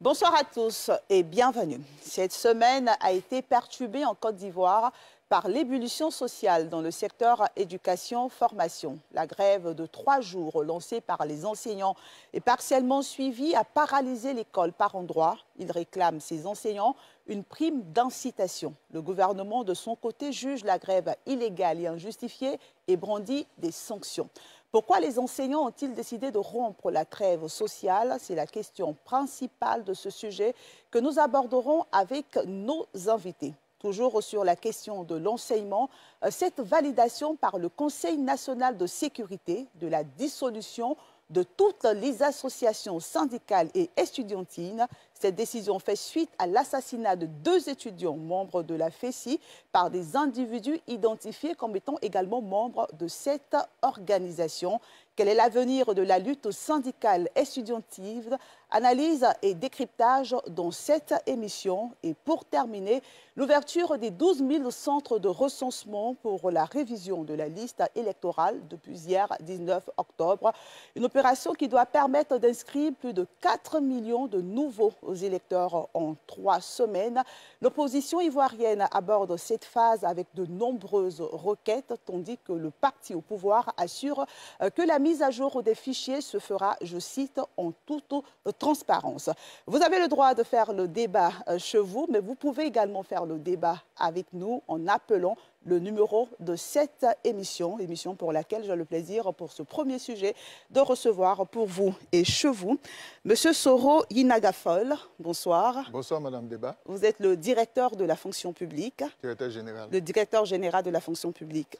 Bonsoir à tous et bienvenue. Cette semaine a été perturbée en Côte d'Ivoire par l'ébullition sociale dans le secteur éducation-formation. La grève de 3 jours lancée par les enseignants et partiellement suivie a paralysé l'école par endroits. Il réclame ces enseignants une prime d'incitation. Le gouvernement, de son côté, juge la grève illégale et injustifiée et brandit des sanctions. Pourquoi les enseignants ont-ils décidé de rompre la trêve sociale? C'est la question principale de ce sujet que nous aborderons avec nos invités. Toujours sur la question de l'enseignement, cette validation par le Conseil national de sécurité de la dissolution de toutes les associations syndicales et estudiantines. Cette décision fait suite à l'assassinat de 2 étudiants membres de la FESI par des individus identifiés comme étant également membres de cette organisation. Quel est l'avenir de la lutte syndicale estudiantine? Analyse et décryptage dans cette émission. Et pour terminer, l'ouverture des 12 000 centres de recensement pour la révision de la liste électorale depuis hier 19 octobre. Une opération qui doit permettre d'inscrire plus de 4 millions de nouveaux électeurs en 3 semaines. L'opposition ivoirienne aborde cette phase avec de nombreuses requêtes, tandis que le parti au pouvoir assure que la mise à jour des fichiers se fera, je cite, en toute transparence. Vous avez le droit de faire le débat chez vous, mais vous pouvez également faire le débat avec nous en appelant le numéro de cette émission pour laquelle j'ai le plaisir, pour ce premier sujet, de recevoir pour vous et chez vous, Monsieur Soro Yinagafol. Bonsoir. Bonsoir, Madame Débat. Vous êtes le directeur de la fonction publique. Directeur général. Le directeur général de la fonction publique.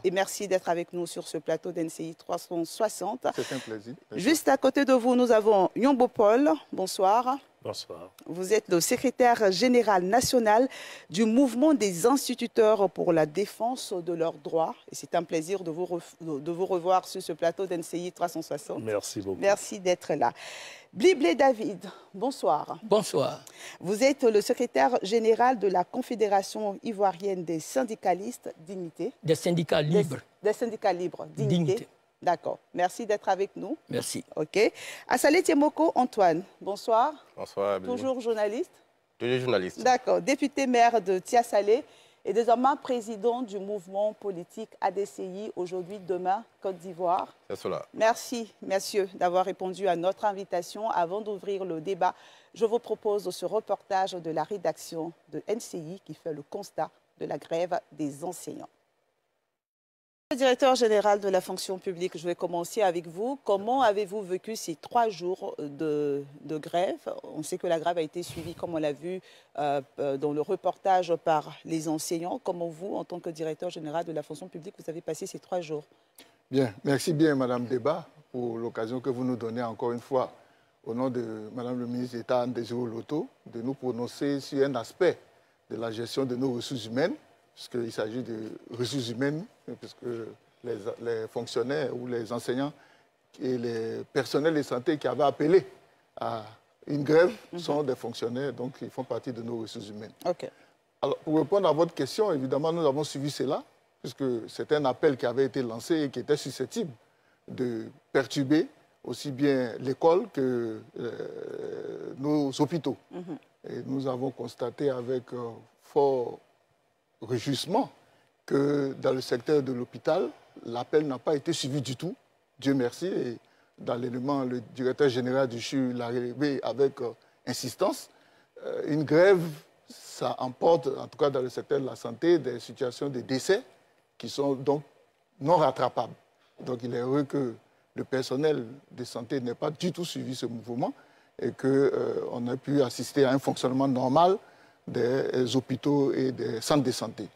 Et merci d'être avec nous sur ce plateau d'NCI 360. C'est un plaisir. Juste à côté de vous, nous avons Yombo Paul. Bonsoir. Bonsoir. Vous êtes le secrétaire général national du mouvement des instituteurs pour la défense de leurs droits. Et c'est un plaisir de vous revoir sur ce plateau d'NCI 360. Merci beaucoup. Merci d'être là. Bliblé David, bonsoir. Bonsoir. Vous êtes le secrétaire général de la Confédération ivoirienne des syndicalistes Dignité. Des syndicats libres. Des syndicats libres Dignité. D'accord. Merci d'être avec nous. Merci. OK. Assalé Tiemoko Antoine, bonsoir. Bonsoir. Toujours journaliste. Toujours journaliste. D'accord. Député maire de Tiasalé et désormais président du mouvement politique ADCI, aujourd'hui, demain, Côte d'Ivoire. C'est cela. Merci, messieurs, d'avoir répondu à notre invitation. Avant d'ouvrir le débat, je vous propose ce reportage de la rédaction de NCI qui fait le constat de la grève des enseignants. Le directeur général de la fonction publique, je vais commencer avec vous. Comment avez-vous vécu ces 3 jours de grève? On sait que la grève a été suivie, comme on l'a vu dans le reportage, par les enseignants. Comment vous, en tant que directeur général de la fonction publique, vous avez passé ces 3 jours? Bien, merci bien Madame Débat pour l'occasion que vous nous donnez encore une fois, au nom de Madame le ministre d'État Anne Désiré Loto, de nous prononcer sur un aspect de la gestion de nos ressources humaines, puisqu'il s'agit de ressources humaines, puisque les fonctionnaires ou les enseignants et les personnels de santé qui avaient appelé à une grève sont des fonctionnaires, donc ils font partie de nos ressources humaines. Okay. Alors, pour répondre à votre question, évidemment, nous avons suivi cela, puisque c'est un appel qui avait été lancé et qui était susceptible de perturber aussi bien l'école que nos hôpitaux. Et nous avons constaté avec fort réjouissement que dans le secteur de l'hôpital, l'appel n'a pas été suivi du tout, Dieu merci. Et dans l'élément, le directeur général du CHU l'a relevé avec insistance. Une grève, ça emporte, en tout cas dans le secteur de la santé, des situations de décès qui sont donc non rattrapables. Donc il est heureux que le personnel de santé n'ait pas du tout suivi ce mouvement et qu'on ait pu assister à un fonctionnement normal des hôpitaux et des centres de santé.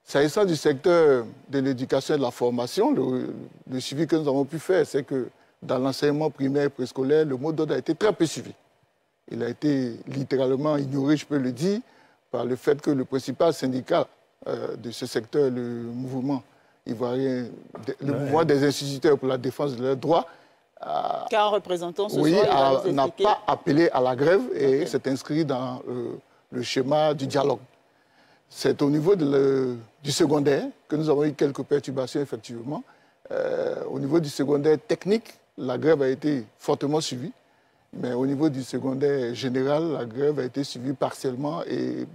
S'agissant du secteur de l'éducation et de la formation, le suivi que nous avons pu faire, c'est que dans l'enseignement primaire et préscolaire, le mot d'ordre a été très peu suivi. Il a été littéralement ignoré, je peux le dire, par le fait que le principal syndicat de ce secteur, le mouvement ivoirien, le mouvement des instituteurs pour la défense de leurs droits, Car un représentant ce soir, n'a pas appelé à la grève et s'est inscrit dans le schéma du dialogue. C'est au niveau du secondaire que nous avons eu quelques perturbations, effectivement. Au niveau du secondaire technique, la grève a été fortement suivie. Mais au niveau du secondaire général, la grève a été suivie partiellement et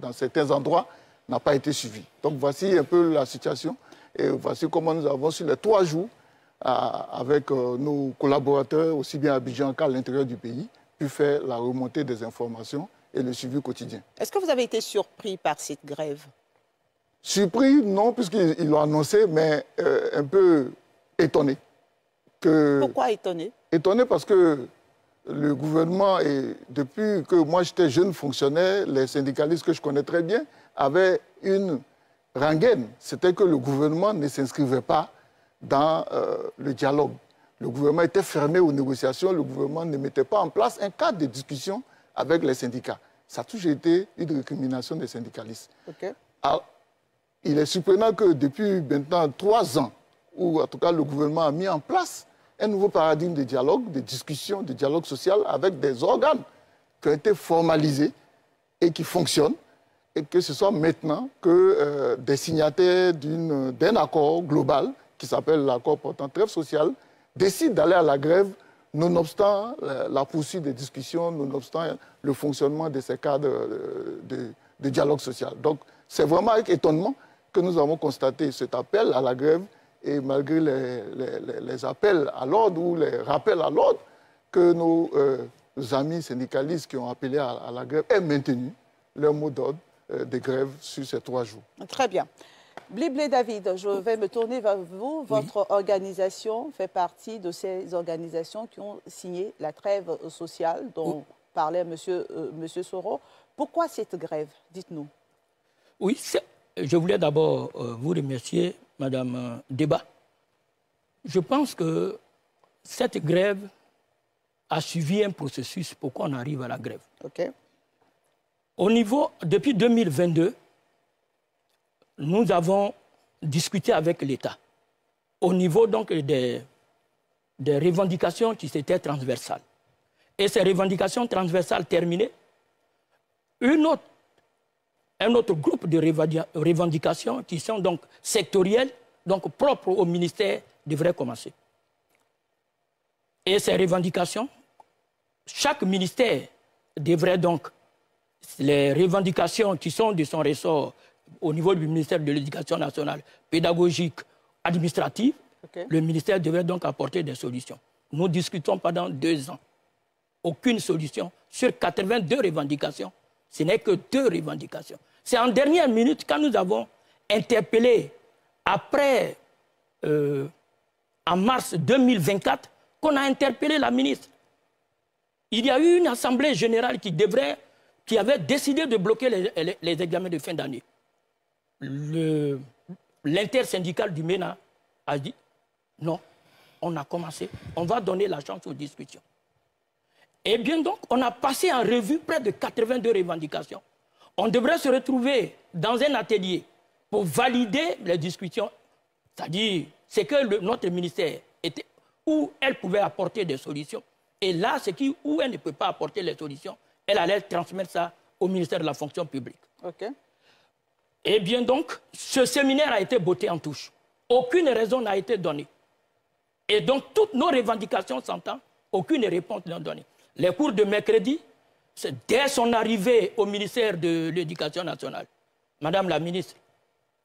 dans certains endroits n'a pas été suivie. Donc voici un peu la situation et voici comment nous avons sur les 3 jours avec nos collaborateurs, aussi bien à Abidjan qu'à l'intérieur du pays, pu faire la remontée des informations et le suivi quotidien. Est-ce que vous avez été surpris par cette grève? Surpris, non, puisqu'ils l'ont annoncé, mais un peu étonné. Pourquoi étonné? Étonné parce que le gouvernement, et depuis que moi j'étais jeune fonctionnaire, les syndicalistes que je connais très bien, avaient une rengaine. C'était que le gouvernement ne s'inscrivait pas dans le dialogue. Le gouvernement était fermé aux négociations, le gouvernement ne mettait pas en place un cadre de discussion avec les syndicats. Ça a toujours été une récrimination des syndicalistes. Okay. Alors, il est surprenant que depuis maintenant 3 ans, où en tout cas le gouvernement a mis en place un nouveau paradigme de dialogue, de discussion, de dialogue social avec des organes qui ont été formalisés et qui fonctionnent, et que ce soit maintenant que des signataires d'un accord global qui s'appelle l'accord portant trêve sociale décident d'aller à la grève nonobstant la poursuite des discussions, nonobstant le fonctionnement de ces cadres de dialogue social. Donc c'est vraiment avec étonnement que nous avons constaté cet appel à la grève. Et malgré les appels à l'ordre ou les rappels à l'ordre que nos amis syndicalistes qui ont appelé à la grève aient maintenu leur mot d'ordre de grève sur ces 3 jours. Très bien. Bliblé David, je vais me tourner vers vous. Votre organisation fait partie de ces organisations qui ont signé la trêve sociale dont parlait monsieur Soro. Pourquoi cette grève? Dites-nous. Oui, je voulais d'abord vous remercier, Madame Débat. Je pense que cette grève a suivi un processus pour qu'on arrive à la grève. Okay. Au niveau, depuis 2022, nous avons discuté avec l'État au niveau donc des revendications qui étaient transversales. Et ces revendications transversales terminées, un autre groupe de revendications qui sont donc sectorielles, donc propres au ministère, devrait commencer. Et ces revendications, chaque ministère devrait donc, les revendications qui sont de son ressort au niveau du ministère de l'Éducation nationale, pédagogique, administrative, le ministère devrait donc apporter des solutions. Nous discutons pendant 2 ans. Aucune solution. Sur 82 revendications, ce n'est que 2 revendications. C'est en dernière minute, quand nous avons interpellé, après, en mars 2024, qu'on a interpellé la ministre. Il y a eu une assemblée générale qui avait décidé de bloquer les examens de fin d'année. L'intersyndical du MENA a dit non, on a commencé, on va donner la chance aux discussions. Et bien donc, on a passé en revue près de 82 revendications. On devrait se retrouver dans un atelier pour valider les discussions, c'est-à-dire c'est que notre ministère était où elle pouvait apporter des solutions. Et là, où elle ne peut pas apporter les solutions, elle allait transmettre ça au ministère de la fonction publique. Okay. Et bien donc, ce séminaire a été botté en touche. Aucune raison n'a été donnée. Et donc, toutes nos revendications s'entendent, aucune réponse n'est donnée. Les cours de mercredi, dès son arrivée au ministère de l'Éducation nationale, Madame la ministre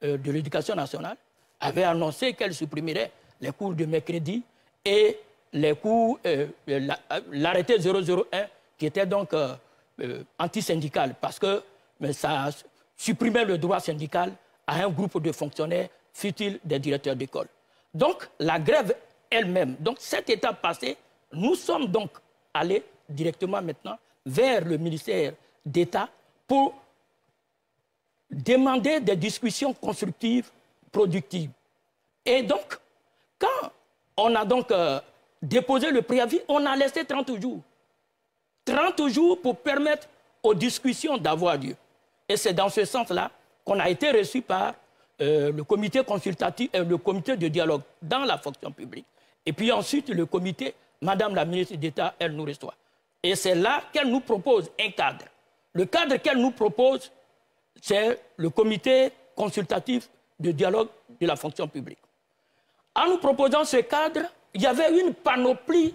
de l'Éducation nationale avait annoncé qu'elle supprimerait les cours de mercredi et les cours, l'arrêté 001 qui était donc anti-syndical parce que ça supprimait le droit syndical à un groupe de fonctionnaires, fut-il des directeurs d'école. Donc la grève elle-même, donc cette étape passée, nous sommes donc allés directement maintenant vers le ministère d'État pour demander des discussions constructives, productives. Et donc, quand on a donc déposé le préavis, on a laissé 30 jours. 30 jours pour permettre aux discussions d'avoir lieu. Et c'est dans ce sens-là qu'on a été reçu par le comité consultatif et le comité de dialogue dans la fonction publique. Et puis ensuite, le comité, Madame la ministre d'État, elle nous reçoit. Et c'est là qu'elle nous propose un cadre. Le cadre qu'elle nous propose, c'est le comité consultatif de dialogue de la fonction publique. En nous proposant ce cadre, il y avait une panoplie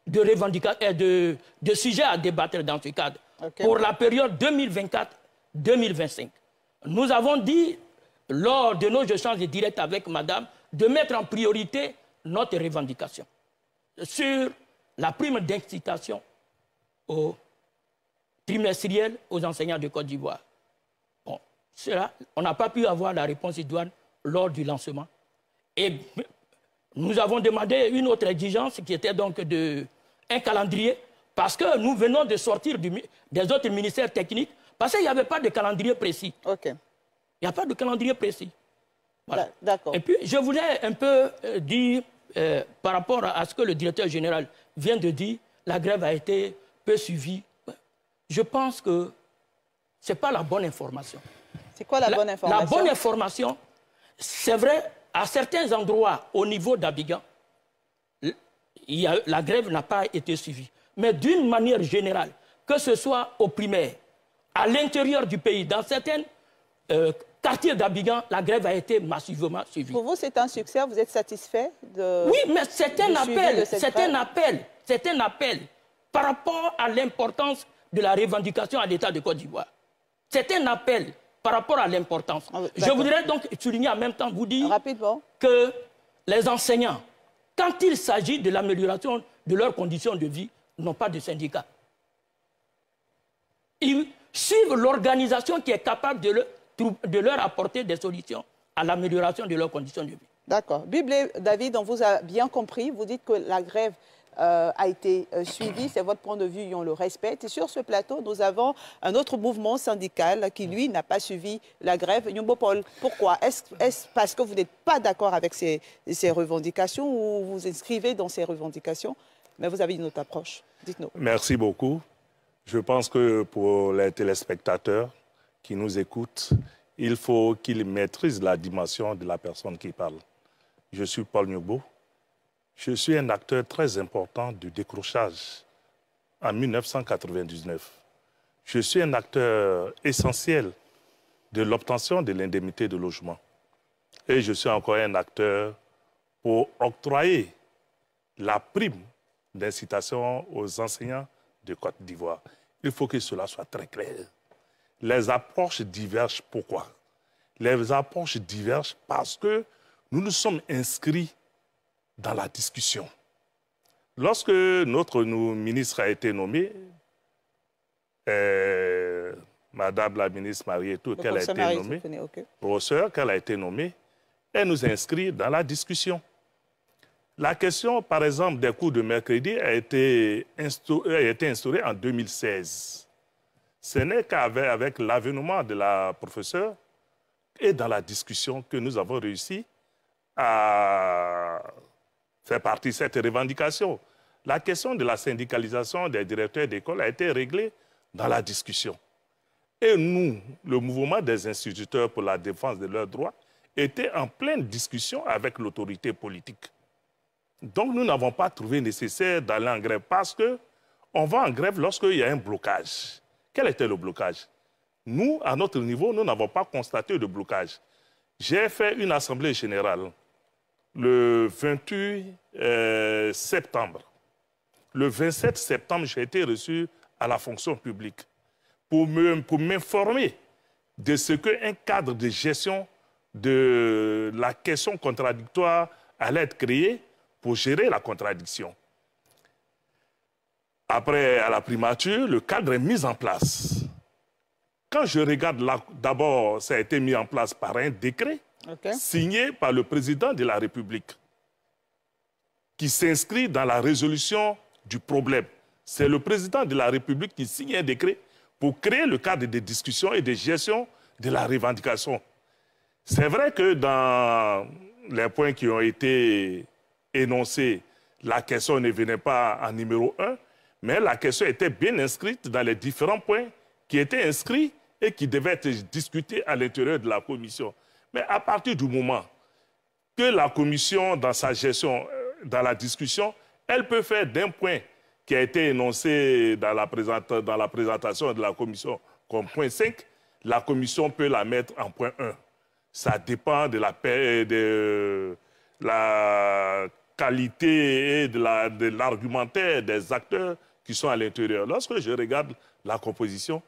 de sujets à débattre dans ce cadre. Okay. Pour la période 2024-2025. Nous avons dit, lors de nos échanges directs avec Madame, de mettre en priorité notre revendication sur la prime d'incitation au trimestriel aux enseignants de Côte d'Ivoire. Bon, cela, on n'a pas pu avoir la réponse idoine lors du lancement. Et nous avons demandé une autre exigence qui était donc un calendrier, parce que nous venons de sortir des autres ministères techniques, parce qu'il n'y avait pas de calendrier précis. Okay. Il n'y a pas de calendrier précis. Voilà. D'accord. Et puis, je voulais un peu dire, par rapport à ce que le directeur général vient de dire, la grève a été peu suivie. Je pense que ce n'est pas la bonne information. C'est quoi la bonne information? La bonne information, c'est vrai, à certains endroits, au niveau d'Abidjan, la grève n'a pas été suivie. Mais d'une manière générale, que ce soit au primaire, à l'intérieur du pays, dans certains quartiers d'Abidjan, la grève a été massivement suivie. Pour vous, c'est un succès? Vous êtes satisfait de... Oui, mais c'est un appel. C'est un appel par rapport à l'importance de la revendication à l'État de Côte d'Ivoire. C'est un appel par rapport à l'importance. Je voudrais donc souligner en même temps, vous dire que les enseignants, quand il s'agit de l'amélioration de leurs conditions de vie, n'ont pas de syndicat. Ils suivent l'organisation qui est capable de leur apporter des solutions à l'amélioration de leurs conditions de vie. D'accord. Bible, David, on vous a bien compris. Vous dites que la grève a été suivie. C'est votre point de vue et on le respecte. Et sur ce plateau, nous avons un autre mouvement syndical qui, lui, n'a pas suivi la grève. Nyombo Paul, pourquoi? Est-ce parce que vous n'êtes pas d'accord avec ces revendications ou vous vous inscrivez dans ces revendications, mais vous avez une autre approche? Dites-nous. Merci beaucoup. Je pense que pour les téléspectateurs qui nous écoutent, il faut qu'ils maîtrisent la dimension de la personne qui parle. Je suis Paul Nyombo. Je suis un acteur très important du décrochage en 1999. Je suis un acteur essentiel de l'obtention de l'indemnité de logement. Et je suis encore un acteur pour octroyer la prime d'incitation aux enseignants de Côte d'Ivoire. Il faut que cela soit très clair. Les approches divergent. Pourquoi? Les approches divergent parce que nous nous sommes inscrits dans la discussion. Lorsque notre ministre a été nommé, Madame la ministre Marietou, qu'elle a été nommée, professeure, qu'elle a été nommée, elle nous inscrit dans la discussion. La question, par exemple, des cours de mercredi a été instaurée en 2016. Ce n'est qu'avec l'avènement de la professeure et dans la discussion que nous avons réussi à faire partie de cette revendication. La question de la syndicalisation des directeurs d'école a été réglée dans la discussion. Et nous, le mouvement des instituteurs pour la défense de leurs droits, était en pleine discussion avec l'autorité politique. Donc nous n'avons pas trouvé nécessaire d'aller en grève parce qu'on va en grève lorsqu'il y a un blocage. Quel était le blocage? Nous, à notre niveau, nous n'avons pas constaté de blocage. J'ai fait une assemblée générale le 28 septembre. Le 27 septembre, j'ai été reçu à la fonction publique pour m'informer de ce qu'un cadre de gestion de la question contradictoire allait être créé pour gérer la contradiction. Après, à la primature, le cadre est mis en place. Quand je regarde là, d'abord, ça a été mis en place par un décret signé par le président de la République qui s'inscrit dans la résolution du problème. C'est le président de la République qui signe un décret pour créer le cadre de discussion et de gestion de la revendication. C'est vrai que dans les points qui ont été énoncés, la question ne venait pas en numéro 1, mais la question était bien inscrite dans les différents points qui étaient inscrits et qui devaient être discutés à l'intérieur de la commission. Mais à partir du moment que la commission, dans sa gestion, dans la discussion, elle peut faire d'un point qui a été énoncé dans la présentation de la commission comme point 5, la commission peut la mettre en point 1. Ça dépend de la qualité et de l'argumentaire des acteurs qui sont à l'intérieur. Lorsque je regarde la composition,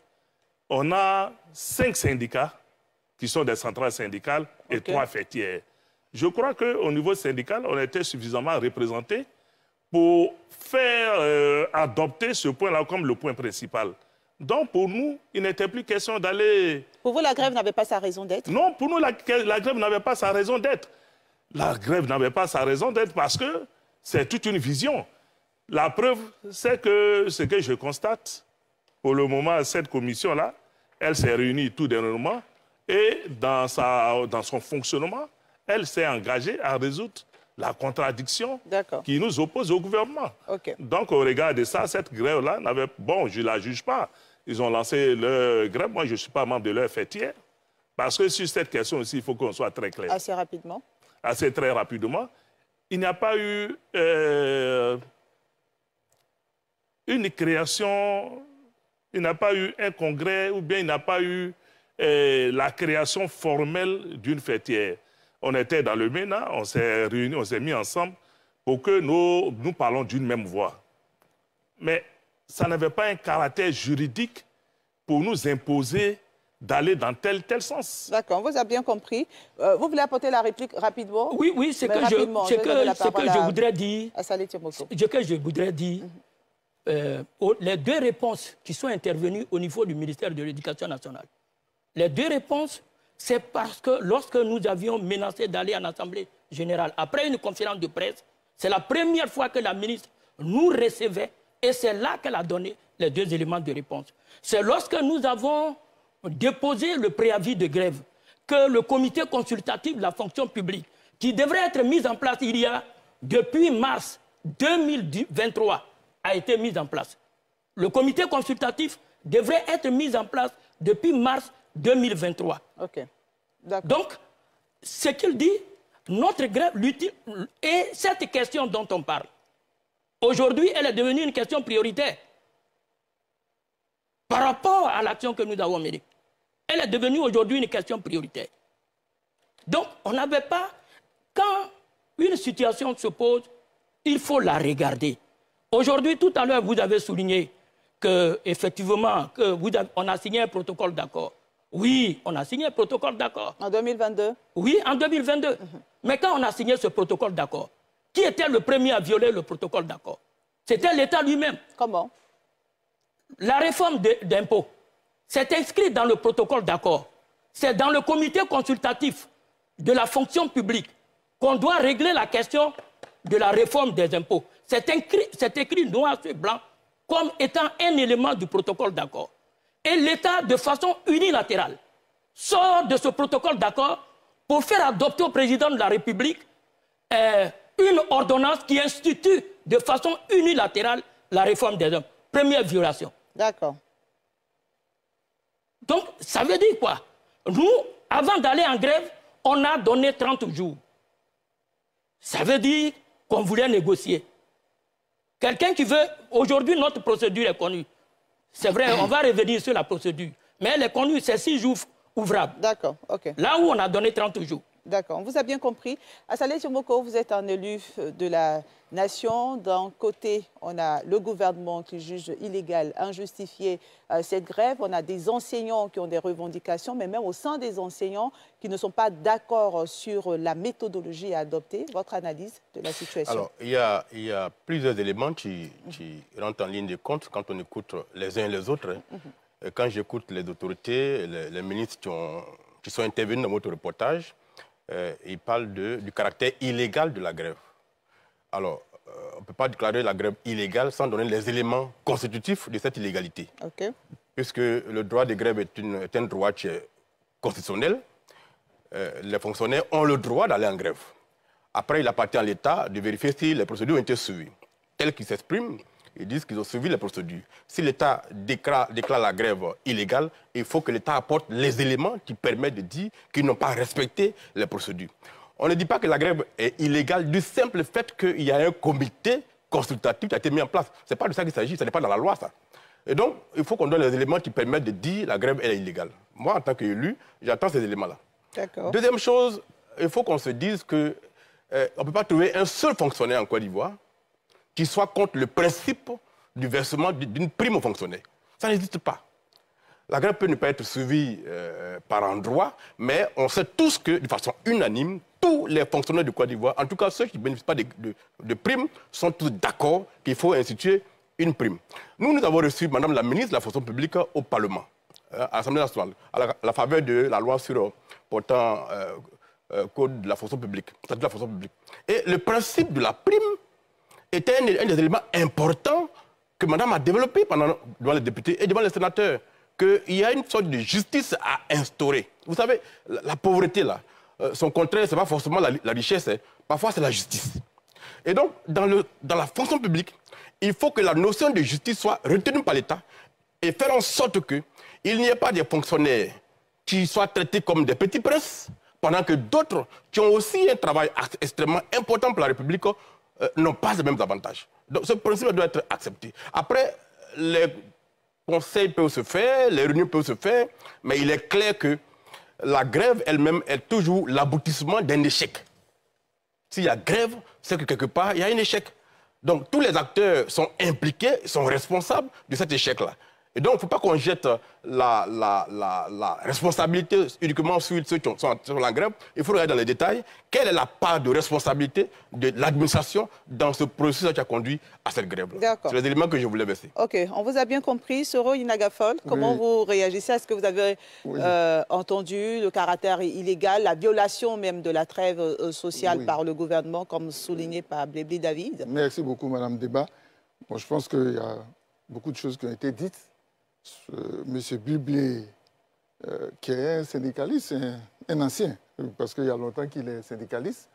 on a 5 syndicats qui sont des centrales syndicales et 3 fêtières. Je crois qu'au niveau syndical, on était suffisamment représentés pour faire adopter ce point-là comme le point principal. Donc, pour nous, il n'était plus question d'aller... Pour vous, la grève n'avait pas sa raison d'être? Non, pour nous, la grève n'avait pas sa raison d'être. La grève n'avait pas sa raison d'être parce que c'est toute une vision. La preuve, c'est que ce que je constate, pour le moment, cette commission-là, elle s'est réunie tout dernièrement et dans son fonctionnement, elle s'est engagée à résoudre la contradiction qui nous oppose au gouvernement. Donc, au regard de ça, cette grève-là n'avait... Bon, je ne la juge pas. Ils ont lancé leur grève. Moi, je ne suis pas membre de leur fêtière. Parce que sur cette question aussi, il faut qu'on soit très clair. Assez rapidement. Assez très rapidement. Il n'y a pas eu une création, il n'y a pas eu un congrès ou bien il n'y a pas eu la création formelle d'une fêtière. On était dans le MENA, on s'est réunis, on s'est mis ensemble pour que nous parlons d'une même voix. Mais ça n'avait pas un caractère juridique pour nous imposer d'aller dans tel sens. D'accord, on vous a bien compris. Vous voulez apporter la réplique rapidement? Oui, c'est que je voudrais dire. Ce que je voudrais dire, les 2 réponses qui sont intervenues au niveau du ministère de l'Éducation nationale, les 2 réponses, c'est parce que lorsque nous avions menacé d'aller en Assemblée générale, après une conférence de presse, c'est la première fois que la ministre nous recevait et c'est là qu'elle a donné les 2 éléments de réponse. C'est lorsque nous avons déposé le préavis de grève que le comité consultatif de la fonction publique, qui devrait être mis en place il y a depuis mars 2023, a été mis en place. Le comité consultatif devrait être mis en place depuis mars 2023. Donc, ce qu'il dit, notre grève, et cette question dont on parle, aujourd'hui, elle est devenue une question prioritaire. Par rapport à l'action que nous avons menée, elle est devenue aujourd'hui une question prioritaire. Donc, on n'avait pas... Quand une situation se pose, il faut la regarder. Aujourd'hui, tout à l'heure, vous avez souligné qu'effectivement, on a signé un protocole d'accord. Oui, on a signé un protocole d'accord. En 2022? Oui, en 2022. Mais quand on a signé ce protocole d'accord, qui était le premier à violer le protocole d'accord? C'était l'État lui-même. Comment? La réforme d'impôts, c'est inscrit dans le protocole d'accord. C'est dans le comité consultatif de la fonction publique qu'on doit régler la question de la réforme des impôts. C'est écrit noir sur blanc comme étant un élément du protocole d'accord. Et l'État, de façon unilatérale, sort de ce protocole d'accord pour faire adopter au président de la République une ordonnance qui institue de façon unilatérale la réforme des impôts. Première violation. D'accord. Donc, ça veut dire quoi? Nous, avant d'aller en grève, on a donné 30 jours. Ça veut dire qu'on voulait négocier. Quelqu'un qui veut... Aujourd'hui, notre procédure est connue. C'est vrai, on va revenir sur la procédure. Mais elle est connue, c'est 6 jours ouvrables. D'accord, ok. Là où on a donné 30 jours. D'accord, on vous a bien compris. Assalé Tchomoko, vous êtes un élu de la nation. D'un côté, on a le gouvernement qui juge illégal, injustifié cette grève. On a des enseignants qui ont des revendications, mais même au sein des enseignants qui ne sont pas d'accord sur la méthodologie à adopter. Votre analyse de la situation? Alors, il y a plusieurs éléments qui rentrent en ligne de compte quand on écoute les uns et les autres. Quand j'écoute les autorités, les ministres qui sont intervenus dans votre reportage, il parle du caractère illégal de la grève. Alors, on ne peut pas déclarer la grève illégale sans donner les éléments constitutifs de cette illégalité. Puisque le droit de grève est un droit constitutionnel, les fonctionnaires ont le droit d'aller en grève. Après, il appartient à l'État de vérifier si les procédures ont été suivies. Tels qu'ils s'expriment, ils disent qu'ils ont suivi les procédures. Si l'État déclare la grève illégale, il faut que l'État apporte les éléments qui permettent de dire qu'ils n'ont pas respecté les procédures. On ne dit pas que la grève est illégale du simple fait qu'il y a un comité consultatif qui a été mis en place. Ce n'est pas de ça qu'il s'agit, ce n'est pas dans la loi, ça. Et donc, il faut qu'on donne les éléments qui permettent de dire que la grève est illégale. Moi, en tant qu'élu, j'attends ces éléments-là. Deuxième chose, il faut qu'on se dise que on ne peut pas trouver un seul fonctionnaire en Côte d'Ivoire qui soit contre le principe du versement d'une prime aux fonctionnaires. Ça n'existe pas. La grève peut ne pas être suivie par endroits, mais on sait tous que, de façon unanime, tous les fonctionnaires de Côte d'Ivoire, en tout cas ceux qui ne bénéficient pas de primes, sont tous d'accord qu'il faut instituer une prime. Nous avons reçu Madame la ministre de la fonction publique au Parlement, à l'Assemblée nationale, à la faveur de la loi sur portant code de la fonction publique, statut de la fonction publique. Et le principe de la prime était un des éléments importants que Madame a développé devant les députés et devant les sénateurs, qu'il y a une sorte de justice à instaurer. Vous savez, la pauvreté, là, son contraire, ce n'est pas forcément la richesse, hein. Parfois c'est la justice. Et donc, dans la fonction publique, il faut que la notion de justice soit retenue par l'État et faire en sorte qu'il n'y ait pas des fonctionnaires qui soient traités comme des petits princes, pendant que d'autres, qui ont aussi un travail extrêmement important pour la République, n'ont pas les mêmes avantages. Donc ce principe doit être accepté. Après, les conseils peuvent se faire, les réunions peuvent se faire, mais il est clair que la grève elle-même est toujours l'aboutissement d'un échec. S'il y a grève, c'est que quelque part, il y a un échec. Donc tous les acteurs sont impliqués, sont responsables de cet échec-là. Et donc, il ne faut pas qu'on jette la responsabilité uniquement sur ceux qui sont sur la grève. Il faut regarder dans les détails quelle est la part de responsabilité de l'administration dans ce processus qui a conduit à cette grève. C'est les éléments que je voulais verser. OK. On vous a bien compris. Soro Inagafol, comment vous réagissez? Est-ce que vous avez entendu le caractère illégal, la violation même de la trêve sociale par le gouvernement, comme souligné par Blébli David? Merci beaucoup, Madame Débat. Bon, je pense qu'il y a beaucoup de choses qui ont été dites. Monsieur Blébli, qui est un syndicaliste, un ancien, parce qu'il y a longtemps qu'il est syndicaliste.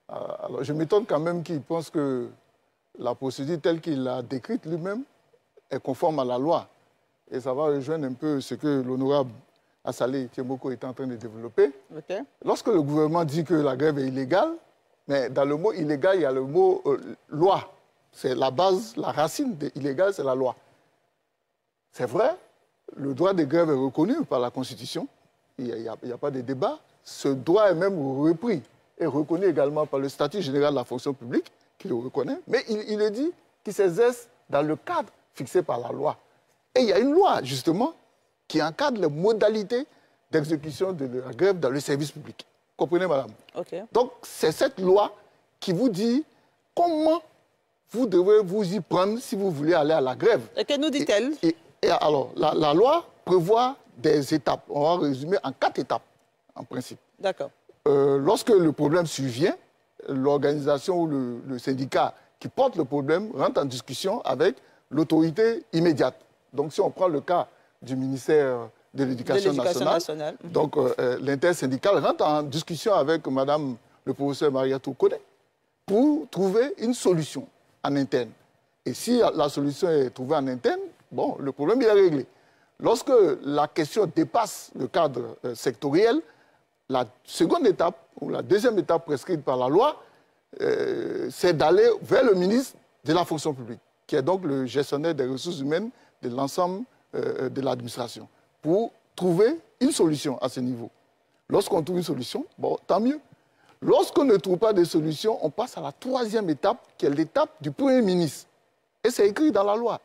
Alors, je m'étonne quand même qu'il pense que la procédure telle qu'il l'a décrite lui-même est conforme à la loi. Et ça va rejoindre un peu ce que l'honorable Assalé Tiemboko est en train de développer. Lorsque le gouvernement dit que la grève est illégale, mais dans le mot illégal, il y a le mot loi. C'est la base, la racine de illégal, c'est la loi. C'est vrai, le droit de grève est reconnu par la Constitution. Il n'y a pas de débat. Ce droit est même repris et reconnu également par le statut général de la fonction publique, qui le reconnaît. Mais il le dit qu'il s'exerce dans le cadre fixé par la loi. Et il y a une loi, justement, qui encadre les modalités d'exécution de la grève dans le service public. Comprenez, madame? Donc, c'est cette loi qui vous dit comment vous devez vous y prendre si vous voulez aller à la grève. Et que nous dit-elle? Et alors, la loi prévoit des étapes. On va résumer en 4 étapes, en principe. D'accord. Lorsque le problème survient, l'organisation ou le syndicat qui porte le problème rentre en discussion avec l'autorité immédiate. Donc, si on prend le cas du ministère de l'Éducation nationale, donc l'intersyndical rentre en discussion avec madame le professeur Mariatou Kodé pour trouver une solution en interne. Et si la solution est trouvée en interne, bon, le problème est réglé. Lorsque la question dépasse le cadre sectoriel, la seconde étape, ou la deuxième étape prescrite par la loi, c'est d'aller vers le ministre de la fonction publique, qui est donc le gestionnaire des ressources humaines de l'ensemble de l'administration, pour trouver une solution à ce niveau. Lorsqu'on trouve une solution, bon, tant mieux. Lorsqu'on ne trouve pas de solution, on passe à la troisième étape, qui est l'étape du Premier ministre. Et c'est écrit dans la loi.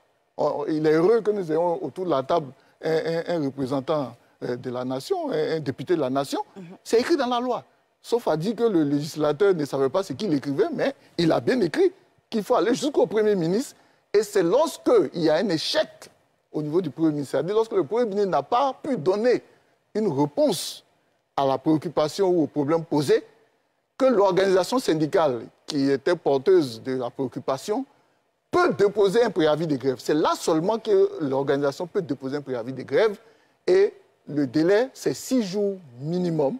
Il est heureux que nous ayons autour de la table un représentant de la nation, un député de la nation. C'est écrit dans la loi. Sauf à dire que le législateur ne savait pas ce qu'il écrivait, mais il a bien écrit qu'il faut aller jusqu'au Premier ministre. Et c'est lorsqu'il y a un échec au niveau du Premier ministre, c'est-à-dire lorsque le Premier ministre n'a pas pu donner une réponse à la préoccupation ou au problème posé, que l'organisation syndicale qui était porteuse de la préoccupation peut déposer un préavis de grève. C'est là seulement que l'organisation peut déposer un préavis de grève et le délai, c'est 6 jours minimum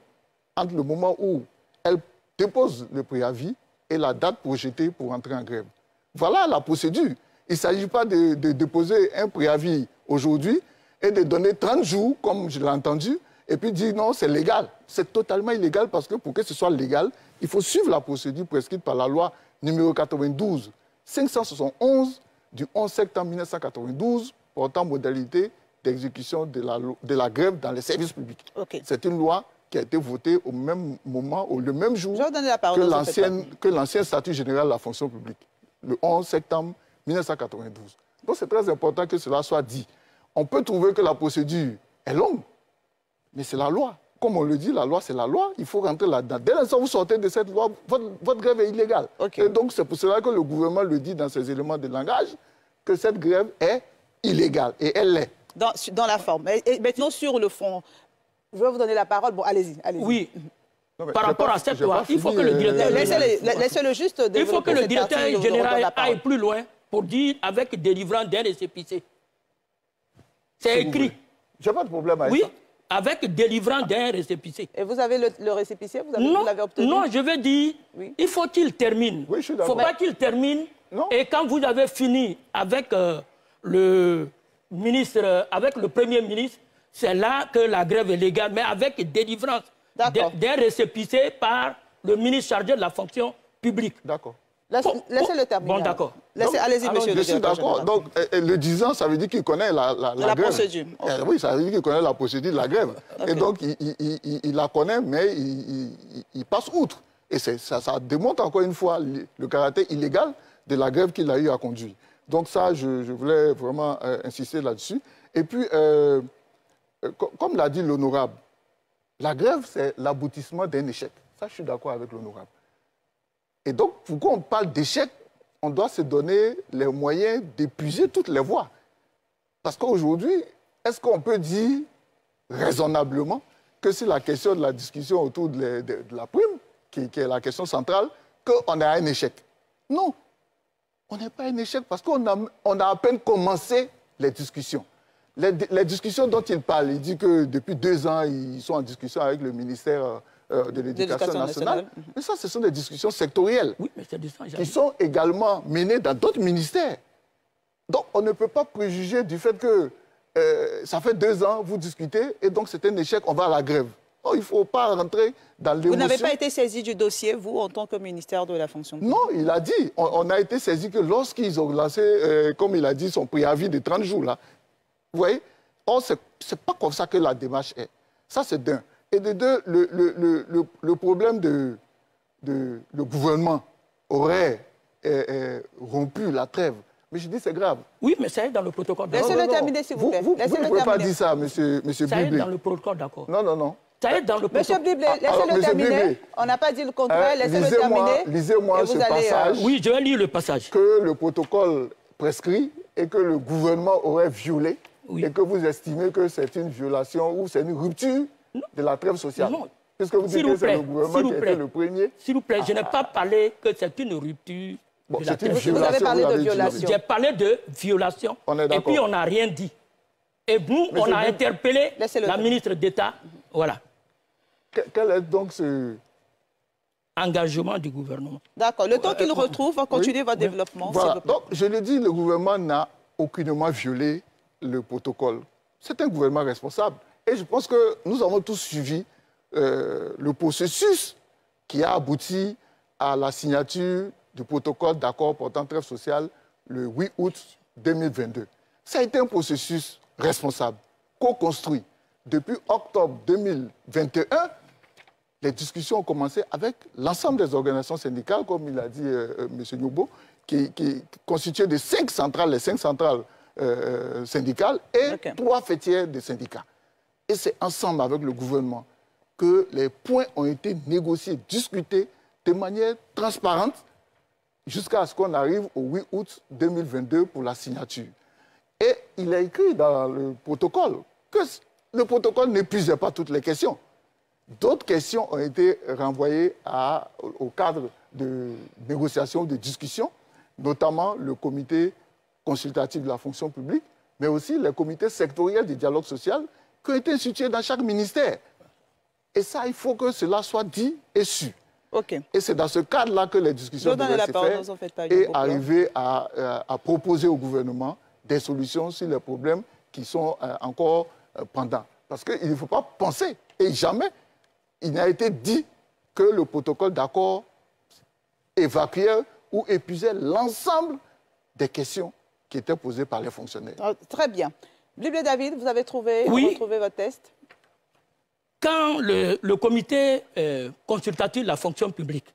entre le moment où elle dépose le préavis et la date projetée pour entrer en grève. Voilà la procédure. Il ne s'agit pas de déposer un préavis aujourd'hui et de donner 30 jours, comme je l'ai entendu, et puis dire non, c'est légal. C'est totalement illégal parce que pour que ce soit légal, il faut suivre la procédure prescrite par la loi numéro 92-571 du 11 septembre 1992 portant modalité d'exécution de la grève dans les services publics. C'est une loi qui a été voté au même moment, ou le même jour que l'ancien statut général de la fonction publique, le 11 septembre 1992. Donc c'est très important que cela soit dit. On peut trouver que la procédure est longue, mais c'est la loi. Comme on le dit, la loi, c'est la loi. Il faut rentrer là-dedans. Dès l'instant où vous sortez de cette loi, votre grève est illégale. Okay. Et donc, c'est pour cela que le gouvernement le dit dans ses éléments de langage, que cette grève est illégale. Et elle l'est. Dans la forme. Et maintenant, sur le fond, je vais vous donner la parole. Bon, allez-y. Oui. Non, par rapport à cette loi, il faut que le directeur... Laissez-le juste développer. Il faut que le directeur général aille plus loin pour dire avec délivrant d'un récépissé. C'est écrit. Je n'ai pas de problème avec ça. Oui. Avec délivrant d'un récépissé. Et vous avez le récépissé? Vous l'avez obtenu? Non, je veux dire, oui. Il faut qu'il termine. Oui, je suis d'accord. Il ne faut pas qu'il termine. Non. Et quand vous avez fini avec le ministre, avec le Premier ministre, c'est là que la grève est légale, mais avec délivrance d'un récépissé par le ministre chargé de la fonction publique. D'accord. Laissez-le terminer. Bon, d'accord. Allez-y, monsieur le directeur. Je suis d'accord. Donc, le 10 ans, ça veut dire qu'il connaît la grève. Procédure. Okay. Oui, ça veut dire qu'il connaît la procédure de la grève. Okay. Et donc, il la connaît, mais il passe outre. Et ça démontre encore une fois le caractère illégal de la grève qu'il a eu à conduire. Donc ça, je voulais vraiment insister là-dessus. Et puis, comme l'a dit l'honorable, la grève, c'est l'aboutissement d'un échec. Ça, je suis d'accord avec l'honorable. Et donc, pourquoi on parle d'échec, on doit se donner les moyens d'épuiser toutes les voies. Parce qu'aujourd'hui, est-ce qu'on peut dire raisonnablement que c'est la question de la discussion autour de la prime, qui est la question centrale, qu'on a un échec? Non, on n'est pas un échec parce qu'on a à peine commencé les discussions. Les discussions dont il parle, il dit que depuis 2 ans, ils sont en discussion avec le ministère de l'Éducation nationale. Mais ça, ce sont des discussions sectorielles qui sont également menées dans d'autres ministères. Donc, on ne peut pas préjuger du fait que ça fait 2 ans, vous discutez, et donc c'est un échec, on va à la grève. Oh, il ne faut pas rentrer dans l'émotion. Vous n'avez pas été saisi du dossier, vous, en tant que ministère de la fonction publique? Non, il a dit. On a été saisi que lorsqu'ils ont lancé, comme il a dit, son préavis de 30 jours, là. Vous voyez? Or, ce n'est pas comme ça que la démarche est. Ça, c'est d'un. Et de deux, le problème le gouvernement aurait rompu la trêve. Mais je dis c'est grave. Oui, mais ça est dans le protocole d'accord. Laissez-le terminer, s'il vous plaît. Vous ne pouvez pas dire ça, monsieur Bliblé. Ça est dans le protocole d'accord. Non. Ça est dans le protocole. Monsieur Bliblé, laissez-le terminer. On n'a pas dit le contraire, laissez-le terminer. Lisez-moi ce passage. Oui, je vais lire le passage. Que le protocole prescrit et que le gouvernement aurait violé. Oui. Et que vous estimez que c'est une violation ou c'est une rupture de la trêve sociale. Non. Puisque vous dites que c'est le gouvernement qui a été le premier. S'il vous plaît, je n'ai pas parlé que c'est une rupture de la trêve sociale. Vous avez parlé de violation. J'ai parlé de violation. Et puis on n'a rien dit. Et nous, on a interpellé la ministre d'État. Voilà. Quel est donc ce engagement du gouvernement? D'accord. Le temps qu'il retrouve, continuez votre développement. Voilà. Donc, je le dis, le gouvernement n'a aucunement violé le protocole. C'est un gouvernement responsable. Et je pense que nous avons tous suivi le processus qui a abouti à la signature du protocole d'accord portant trêve sociale le 8 août 2022. Ça a été un processus responsable, co-construit. Depuis octobre 2021, les discussions ont commencé avec l'ensemble des organisations syndicales, comme il a dit M. Nyubo, qui est constitué de 5 centrales, les 5 centrales syndicales et 3 fêtières des syndicats. Et c'est ensemble avec le gouvernement que les points ont été négociés, discutés de manière transparente jusqu'à ce qu'on arrive au 8 août 2022 pour la signature. Et il a écrit dans le protocole que le protocole n'épuisait pas toutes les questions. D'autres questions ont été renvoyées au cadre de négociations, de discussions, notamment le comité consultatif de la fonction publique, mais aussi les comités sectoriels du dialogue social qui ont été institués dans chaque ministère. Et ça, il faut que cela soit dit et su. Okay. Et c'est dans ce cadre-là que les discussions devaient se faire et arriver à proposer au gouvernement des solutions sur les problèmes qui sont encore pendants. Parce qu'il ne faut pas penser, et jamais il n'a été dit que le protocole d'accord évacuait ou épuisait l'ensemble des questions qui étaient posées par les fonctionnaires. Très bien. Bliblé David, vous avez retrouvé votre test? quand le comité consultatif de la fonction publique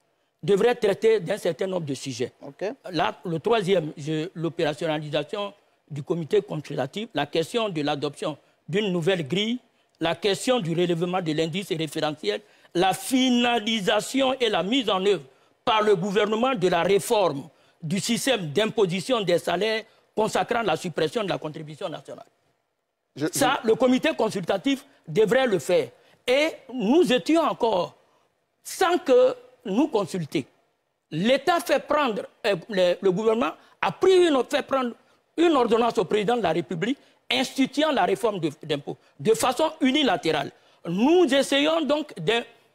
devrait traiter d'un certain nombre de sujets. Okay. Là, le troisième, l'opérationnalisation du comité consultatif, la question de l'adoption d'une nouvelle grille, la question du relèvement de l'indice référentiel, la finalisation et la mise en œuvre par le gouvernement de la réforme du système d'imposition des salaires consacrant la suppression de la contribution nationale. Ça, le comité consultatif devrait le faire. Et nous étions encore, sans que nous consulter, l'État fait prendre, le gouvernement a fait prendre une ordonnance au président de la République instituant la réforme d'impôts de façon unilatérale. Nous essayons donc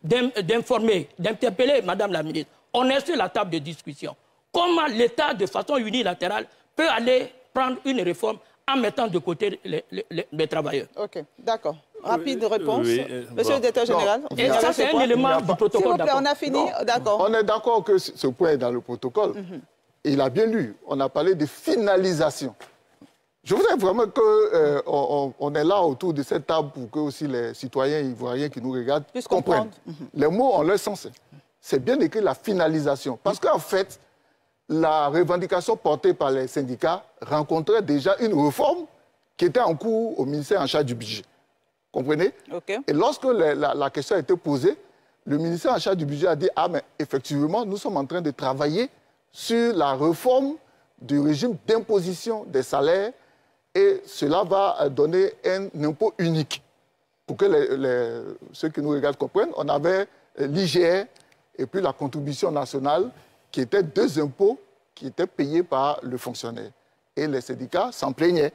d'informer, d'interpeller Madame la ministre. On est sur la table de discussion. Comment l'État, de façon unilatérale, peut aller prendre une réforme en mettant de côté les travailleurs? Ok, d'accord. Rapide réponse. Monsieur le directeur général. Et ça, c'est un élément du protocole. S'il vous plaît, on a fini. D'accord. On est d'accord que ce point est dans le protocole. Et il a bien lu. On a parlé de finalisation. Je voudrais vraiment qu'on est là autour de cette table pour que aussi les citoyens ivoiriens qui nous regardent comprennent. Les mots ont leur sens. C'est bien écrit la finalisation. Parce qu'en fait, la revendication portée par les syndicats rencontrait déjà une réforme qui était en cours au ministère en charge du budget. Comprenez? Et lorsque la question a été posée, le ministère en charge du budget a dit « Ah, mais effectivement, nous sommes en train de travailler sur la réforme du régime d'imposition des salaires et cela va donner un impôt unique. » Pour que ceux qui nous regardent comprennent, on avait l'IGR et puis la contribution nationale qui étaient deux impôts qui étaient payés par le fonctionnaire. Et les syndicats s'en plaignaient.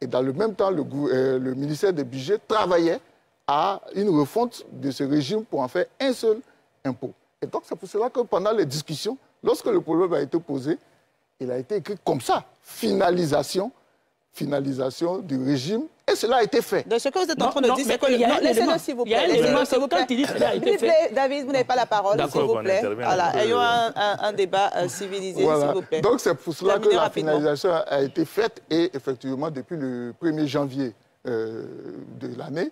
Et dans le même temps, le ministère des Budgets travaillait à une refonte de ce régime pour en faire un seul impôt. Et donc, c'est pour cela que pendant les discussions, lorsque le problème a été posé, il a été écrit comme ça, finalisation du régime, et cela a été fait. Donc, ce que vous êtes en train de dire, c'est que... Laissez-le, s'il vous plaît. Il y a un élément, c'est quand il dit cela a été fait. David, vous n'avez pas la parole, s'il vous plaît. Voilà, ayons un débat civilisé, s'il vous plaît. Donc, c'est pour cela que la finalisation a été faite, et effectivement, depuis le 1er janvier de l'année,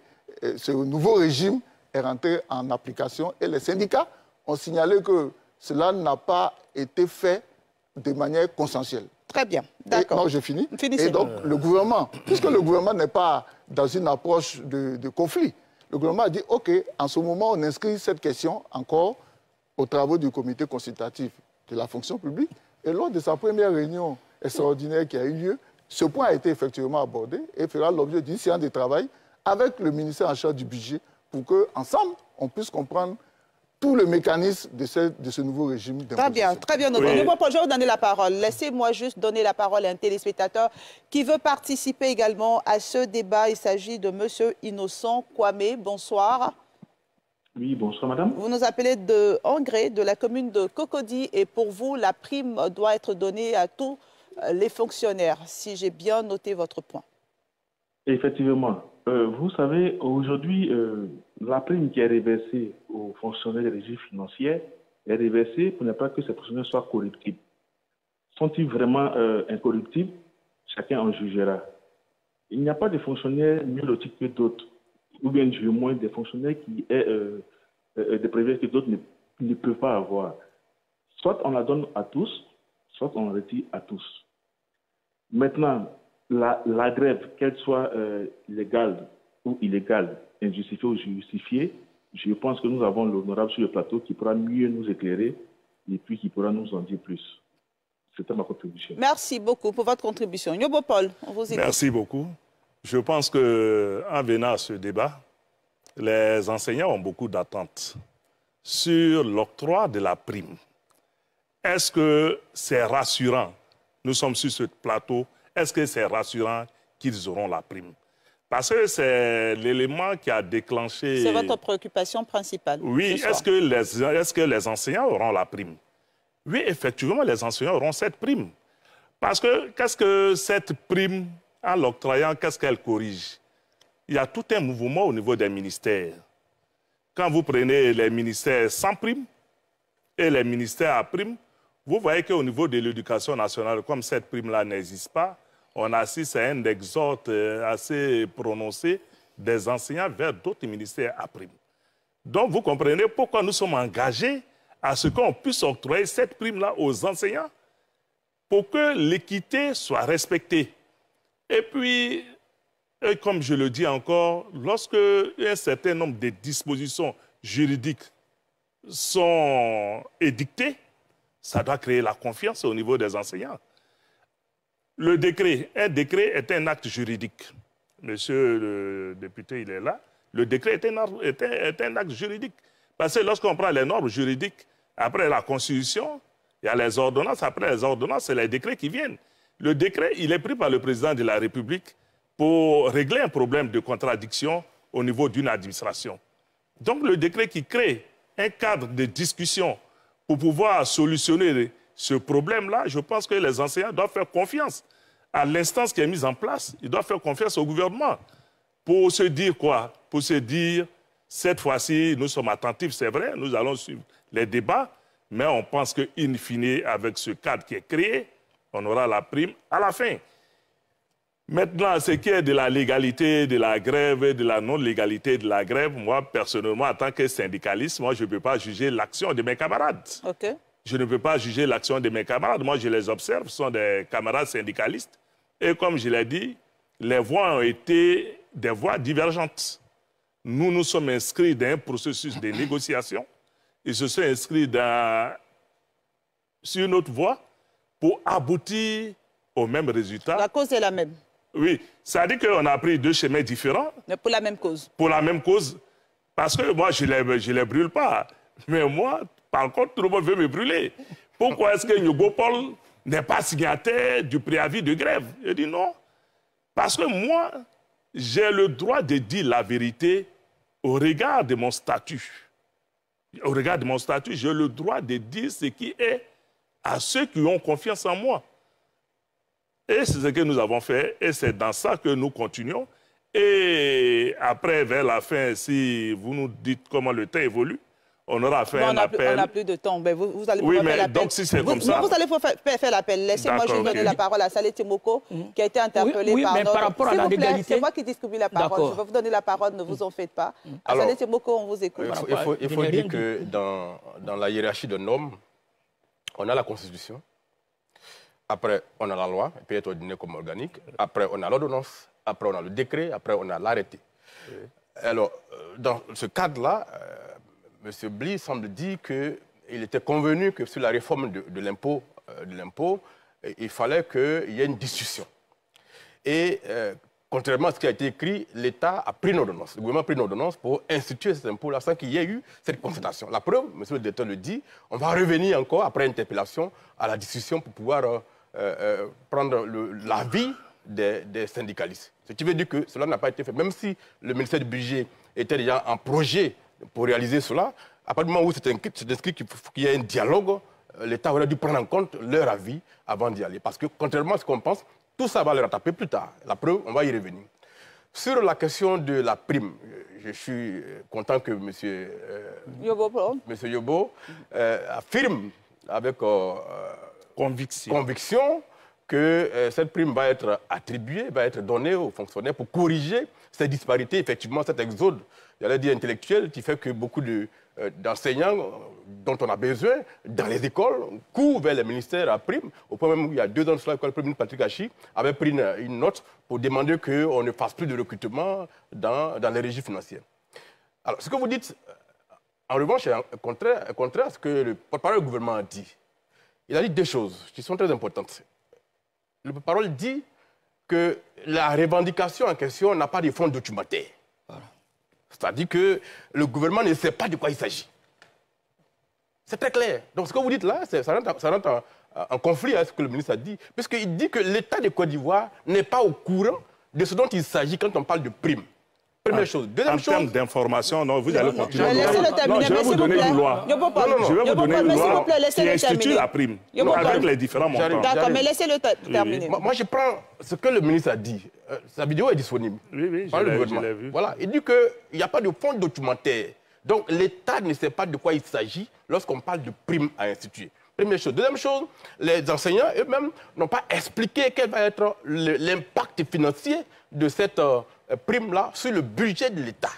ce nouveau régime est rentré en application, et les syndicats ont signalé que cela n'a pas été fait de manière consensuelle. Très bien, d'accord. Non, j'ai fini. Et donc, le gouvernement, puisque le gouvernement n'est pas dans une approche de conflit, le gouvernement a dit, OK, en ce moment, on inscrit cette question encore aux travaux du comité consultatif de la fonction publique. Et lors de sa première réunion extraordinaire qui a eu lieu, ce point a été effectivement abordé et fera l'objet d'une séance de travail avec le ministère en charge du budget pour qu'ensemble, on puisse comprendre tout le mécanisme de ce nouveau régime d'imposition. Très bien noté. Oui. Je vais vous donner la parole. Laissez-moi juste donner la parole à un téléspectateur qui veut participer également à ce débat. Il s'agit de M. Innocent Kwame. Bonsoir. Oui, bonsoir madame. Vous nous appelez de Angré, de la commune de Cocody, et pour vous, la prime doit être donnée à tous les fonctionnaires, si j'ai bien noté votre point. Effectivement. Vous savez, aujourd'hui, la prime qui est reversée aux fonctionnaires des régimes financiers est reversée pour ne pas que ces fonctionnaires soient corruptibles. Sont-ils vraiment incorruptibles? Chacun en jugera. Il n'y a pas de fonctionnaires mieux lotis que d'autres, ou bien du moins des fonctionnaires qui est des privilèges que d'autres ne peuvent pas avoir. Soit on la donne à tous, soit on la retire à tous. Maintenant, la grève, qu'elle soit légale ou illégale, injustifiée ou justifiée, je pense que nous avons l'honorable sur le plateau qui pourra mieux nous éclairer et puis qui pourra nous en dire plus. C'était ma contribution. Merci beaucoup pour votre contribution. Yobo Paul, on vous écoute. Merci beaucoup. Je pense qu'en venant à ce débat, les enseignants ont beaucoup d'attentes sur l'octroi de la prime. Est-ce que c'est rassurant? Nous sommes sur ce plateau. Est-ce que c'est rassurant qu'ils auront la prime? Parce que c'est l'élément qui a déclenché... C'est votre préoccupation principale. Oui, est-ce que les enseignants auront la prime? Oui, effectivement, les enseignants auront cette prime. Parce que qu'est-ce que cette prime, en l'octroyant, qu'est-ce qu'elle corrige? Il y a tout un mouvement au niveau des ministères. Quand vous prenez les ministères sans prime et les ministères à prime, vous voyez qu'au niveau de l'éducation nationale, comme cette prime-là n'existe pas, on assiste à un exode assez prononcé des enseignants vers d'autres ministères à prime. Donc, vous comprenez pourquoi nous sommes engagés à ce qu'on puisse octroyer cette prime-là aux enseignants pour que l'équité soit respectée. Et puis, comme je le dis encore, lorsque un certain nombre de dispositions juridiques sont édictées, ça doit créer la confiance au niveau des enseignants. Un décret est un acte juridique. Monsieur le député, il est là. Le décret est un acte juridique. Parce que lorsqu'on prend les normes juridiques, après la Constitution, il y a les ordonnances. Après les ordonnances, c'est les décrets qui viennent. Le décret, il est pris par le président de la République pour régler un problème de contradiction au niveau d'une administration. Donc, le décret qui crée un cadre de discussion pour pouvoir solutionner ce problème-là, je pense que les enseignants doivent faire confiance à l'instance qui est mise en place. Ils doivent faire confiance au gouvernement pour se dire quoi? Pour se dire, cette fois-ci, nous sommes attentifs, c'est vrai, nous allons suivre les débats, mais on pense qu'in fine, avec ce cadre qui est créé, on aura la prime à la fin. Maintenant, ce qui est de la légalité de la grève et de la non-légalité de la grève, moi, personnellement, en tant que syndicaliste, moi, je ne peux pas juger l'action de mes camarades. Okay. Je ne peux pas juger l'action de mes camarades. Moi, je les observe, ce sont des camarades syndicalistes. Et comme je l'ai dit, les voix ont été des voix divergentes. Nous nous sommes inscrits dans un processus de négociation. Ils se sont inscrits sur une autre voie pour aboutir au même résultat. La cause est la même. Oui, ça dit qu'on a pris deux chemins différents. Mais pour la même cause. Pour la même cause. Parce que moi, je ne les brûle pas. Mais moi, par contre, tout le monde veut me brûler. Pourquoi est-ce que Nyogo Paul n'est pas signataire du préavis de grève? Je dis non. Parce que moi, j'ai le droit de dire la vérité au regard de mon statut. Au regard de mon statut, j'ai le droit de dire ce qui est à ceux qui ont confiance en moi. Et c'est ce que nous avons fait, et c'est dans ça que nous continuons. Et après, vers la fin, si vous nous dites comment le temps évolue, on aura fait un appel. On n'a plus de temps. Ben vous allez oui, faire mais l'appel. donc si c'est comme ça... Vous allez faire l'appel. Laissez-moi juste donner la parole à Saleh Timoko, qui a été interpellé par... mais par rapport à la légalité... C'est moi qui distribue la parole. Je vais vous donner la parole, ne vous en faites pas. Saleh Timoko, on vous écoute. Il faut dire que dans la hiérarchie de normes, on a la Constitution. Après, on a la loi, peut être ordinaire comme organique. Après, on a l'ordonnance. Après, on a le décret. Après, on a l'arrêté. Oui. Alors, dans ce cadre-là, M. Bly semble dire qu'il était convenu que sur la réforme de l'impôt, il fallait qu'il y ait une discussion. Et contrairement à ce qui a été écrit, l'État a pris une ordonnance. Le gouvernement a pris une ordonnance pour instituer cet impôt-là sans qu'il y ait eu cette concertation. La preuve, M. le directeur le dit, on va revenir encore, après interpellation, à la discussion pour pouvoir prendre l'avis des syndicalistes. Ce qui veut dire que cela n'a pas été fait. Même si le ministère du Budget était déjà en projet pour réaliser cela, à partir du moment où c'est inscrit qu'il y ait un dialogue, l'État aurait dû prendre en compte leur avis avant d'y aller. Parce que, contrairement à ce qu'on pense, tout ça va le rattraper plus tard. La preuve, on va y revenir. Sur la question de la prime, je suis content que M. Yobo affirme avec conviction que cette prime va être attribuée, va être donnée aux fonctionnaires pour corriger ces disparités, effectivement, cet exode, j'allais dire intellectuel, qui fait que beaucoup d'enseignants dont on a besoin dans les écoles courent vers les ministères à prime, au point même où il y a 2 ans de cela, le Premier ministre Patrick Hachi avait pris une note pour demander qu'on ne fasse plus de recrutement dans les régies financières. Alors, ce que vous dites, en revanche, est contraire à ce que le porte-parole du gouvernement a dit. Il a dit 2 choses qui sont très importantes. Le porte-parole dit que la revendication en question n'a pas de fonds documentaires. Voilà. C'est-à-dire que le gouvernement ne sait pas de quoi il s'agit. C'est très clair. Donc ce que vous dites là, ça rentre en conflit avec ce que le ministre a dit, puisqu'il dit que l'État de Côte d'Ivoire n'est pas au courant de ce dont il s'agit quand on parle de primes. Première chose. Deuxième chose... En termes d'information, non, vous allez continuer. Laissez-le terminer, je vais vous donner une loi. Je vais vous donner une loi qui institue la prime, avec les différents montants. D'accord, mais laissez-le terminer. Moi, je prends ce que le ministre a dit. Sa vidéo est disponible. Oui, je l'ai vu. Voilà, il dit qu'il n'y a pas de fonds documentaires. Donc, l'État ne sait pas de quoi il s'agit lorsqu'on parle de primes à instituer. Première chose. Deuxième chose, les enseignants eux-mêmes n'ont pas expliqué quel va être l'impact financier de cette prime-là sur le budget de l'État.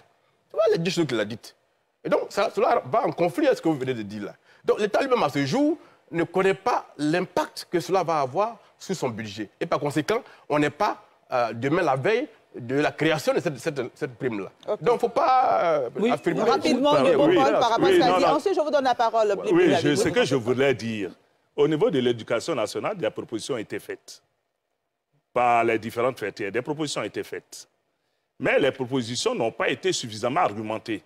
Voilà les 2 choses qu'il a dites. Et donc, cela va en conflit avec ce que vous venez de dire là. Donc, l'État lui-même, à ce jour, ne connaît pas l'impact que cela va avoir sur son budget. Et par conséquent, on n'est pas demain la veille de la création de cette prime-là. Donc, il ne faut pas affirmer... Rapidement, par rapport à ce qu'a dit. Ensuite, je vous donne la parole. Oui, ce que je voulais dire, au niveau de l'éducation nationale, des propositions ont été faites par les différentes fêtières. Des propositions ont été faites. Mais les propositions n'ont pas été suffisamment argumentées.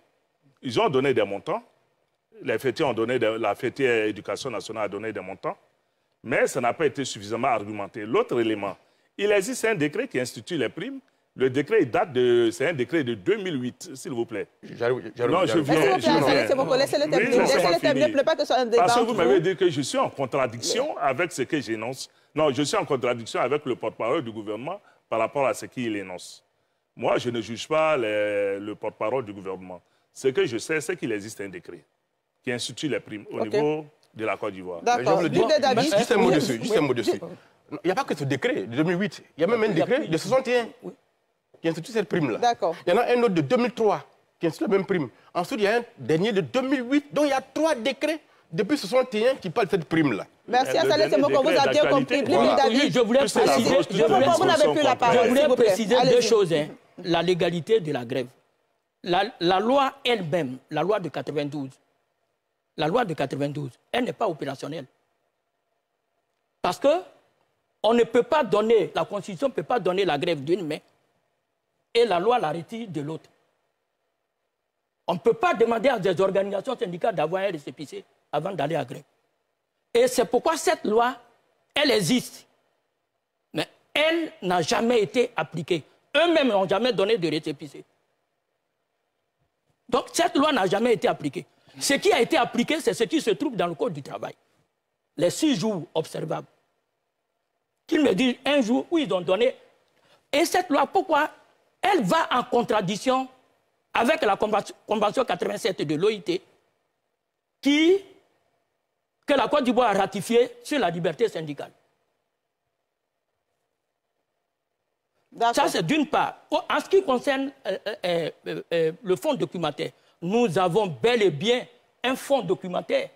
Ils ont donné des montants. Les fêtières ont donné, la fêtière éducation nationale a donné des montants. Mais ça n'a pas été suffisamment argumenté. L'autre élément, il existe un décret qui institue les primes. Le décret date de... C'est un décret de 2008, s'il vous plaît. Non, je viens. Laissez-le terminer. Laissez-le terminer. Pas que ce soit un débat. Parce que vous m'avez dit que je suis en contradiction avec ce que j'énonce. Non, je suis en contradiction avec le porte-parole du gouvernement par rapport à ce qu'il énonce. Moi, je ne juge pas le porte-parole du gouvernement. Ce que je sais, c'est qu'il existe un décret qui institue les primes au niveau de la Côte d'Ivoire. D'accord. Juste un mot dessus. Il n'y a pas que ce décret de 2008. Il y a même un décret de 61 qui institue cette prime-là. D'accord. Il y en a un autre de 2003 qui institue la même prime. Ensuite, il y a un dernier de 2008. Donc, il y a 3 décrets depuis 61 qui parlent de cette prime-là. Merci à Saleh Semoko, vous avez bien compris. Oui, je voulais préciser, vous n'avez plus la parole. Je voulais préciser 2 choses. La légalité de la grève. La loi elle-même, la loi de 92, elle n'est pas opérationnelle. Parce que on ne peut pas donner, la Constitution ne peut pas donner la grève d'une main et la loi la retire de l'autre. On ne peut pas demander à des organisations syndicales d'avoir un récépissé avant d'aller à grève. Et c'est pourquoi cette loi, elle existe. Mais elle n'a jamais été appliquée. Eux-mêmes n'ont jamais donné de récépissé. Donc cette loi n'a jamais été appliquée. Ce qui a été appliqué, c'est ce qui se trouve dans le Code du travail. Les 6 jours observables. Qu'ils me disent un jour où ils ont donné. Et cette loi, pourquoi elle va en contradiction avec la Convention 87 de l'OIT que la Côte d'Ivoire a ratifiée sur la liberté syndicale. Ça, c'est d'une part. En ce qui concerne le fonds documentaire, nous avons bel et bien un fonds documentaire.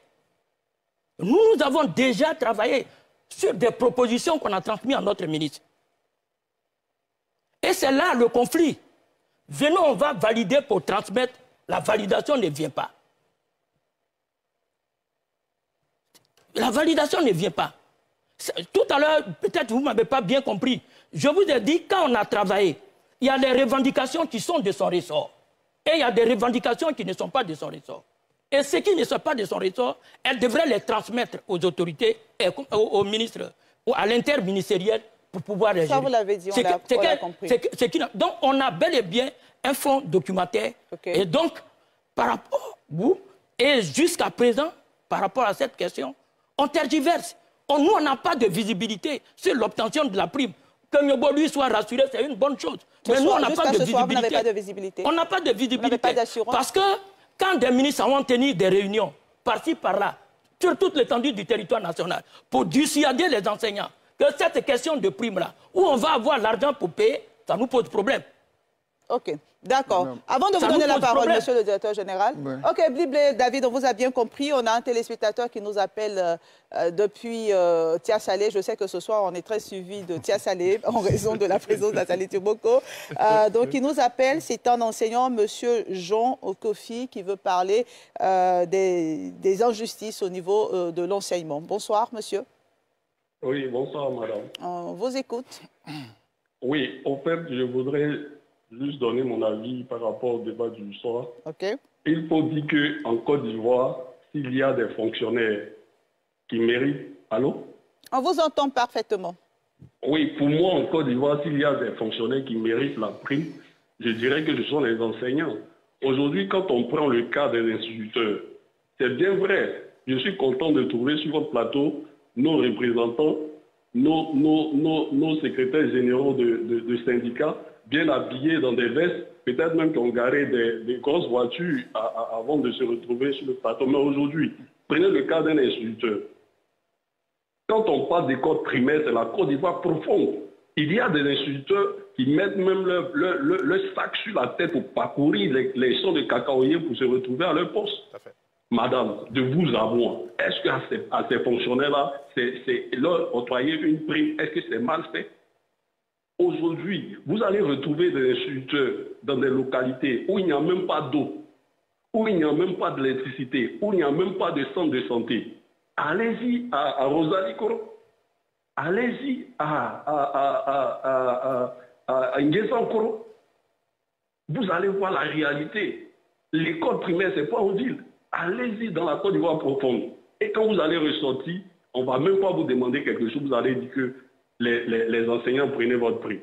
Nous avons déjà travaillé sur des propositions qu'on a transmises à notre ministre. Et c'est là le conflit. Venons, on va valider pour transmettre. La validation ne vient pas. La validation ne vient pas. Tout à l'heure, peut-être vous ne m'avez pas bien compris. Je vous ai dit, quand on a travaillé, il y a des revendications qui sont de son ressort. Et il y a des revendications qui ne sont pas de son ressort. Et ce qui ne sont pas de son ressort, elle devrait les transmettre aux autorités, aux ministres, ou à l'interministériel pour pouvoir les gérer. Ça, vous l'avez dit, on l'a compris. Donc, on a bel et bien un fonds documentaire. Okay. Et donc, par rapport, vous, et jusqu'à présent, par rapport à cette question, on tergiverse. Nous, on n'a pas de visibilité sur l'obtention de la prime. Que Nyobo lui soit rassuré, c'est une bonne chose. Mais nous, on n'a pas de visibilité. Vous n'avez pas de visibilité. On n'a pas de visibilité. Vous n'avez pas d'assurance. Parce que quand des ministres vont tenir des réunions, par-ci, par-là, sur toute l'étendue du territoire national, pour dissuader les enseignants que cette question de prime-là, où on va avoir l'argent pour payer, ça nous pose problème. OK. D'accord. Avant de vous donner la parole, monsieur le directeur général. Oui. OK, Bliblé, David, on vous a bien compris. On a un téléspectateur qui nous appelle depuis Tia Salé. Je sais que ce soir, on est très suivi de Tia Salé en raison de la présence d'Saleh Semoko. Donc, il nous appelle. C'est un enseignant, monsieur Jean Okofi, qui veut parler des injustices au niveau de l'enseignement. Bonsoir, monsieur. Oui, bonsoir, madame. On vous écoute. Oui, en fait, je voudrais juste donner mon avis par rapport au débat du soir. Okay. Il faut dire qu'en Côte d'Ivoire, s'il y a des fonctionnaires qui méritent... Allô? On vous entend parfaitement. Oui, pour moi, en Côte d'Ivoire, s'il y a des fonctionnaires qui méritent la prime, je dirais que ce sont les enseignants. Aujourd'hui, quand on prend le cas des instituteurs, c'est bien vrai. Je suis content de trouver sur votre plateau nos représentants, nos secrétaires généraux de syndicats, bien habillés dans des vestes, peut-être même qui ont garé des grosses voitures avant de se retrouver sur le plateau. Mais aujourd'hui, prenez le cas d'un instituteur. Quand on parle d'école primaire, c'est la Côte d'Ivoire profonde. Il y a des instituteurs qui mettent même le sac sur la tête pour parcourir les champs de cacaoyers pour se retrouver à leur poste. Madame, de vous à moi, est-ce qu'à ces fonctionnaires-là, c'est leur octroyer une prime, est-ce que c'est mal fait? Aujourd'hui, vous allez retrouver des instituteurs dans des localités où il n'y a même pas d'eau, où il n'y a même pas d'électricité, où il n'y a même pas de centre de santé. Allez-y à Rosalie Koro, allez-y à Nguessan Koro. Vous allez voir la réalité. L'école primaire, ce n'est pas en ville. Allez-y dans la Côte d'Ivoire profonde. Et quand vous allez ressortir, on ne va même pas vous demander quelque chose. Vous allez dire que les enseignants prenaient votre prix.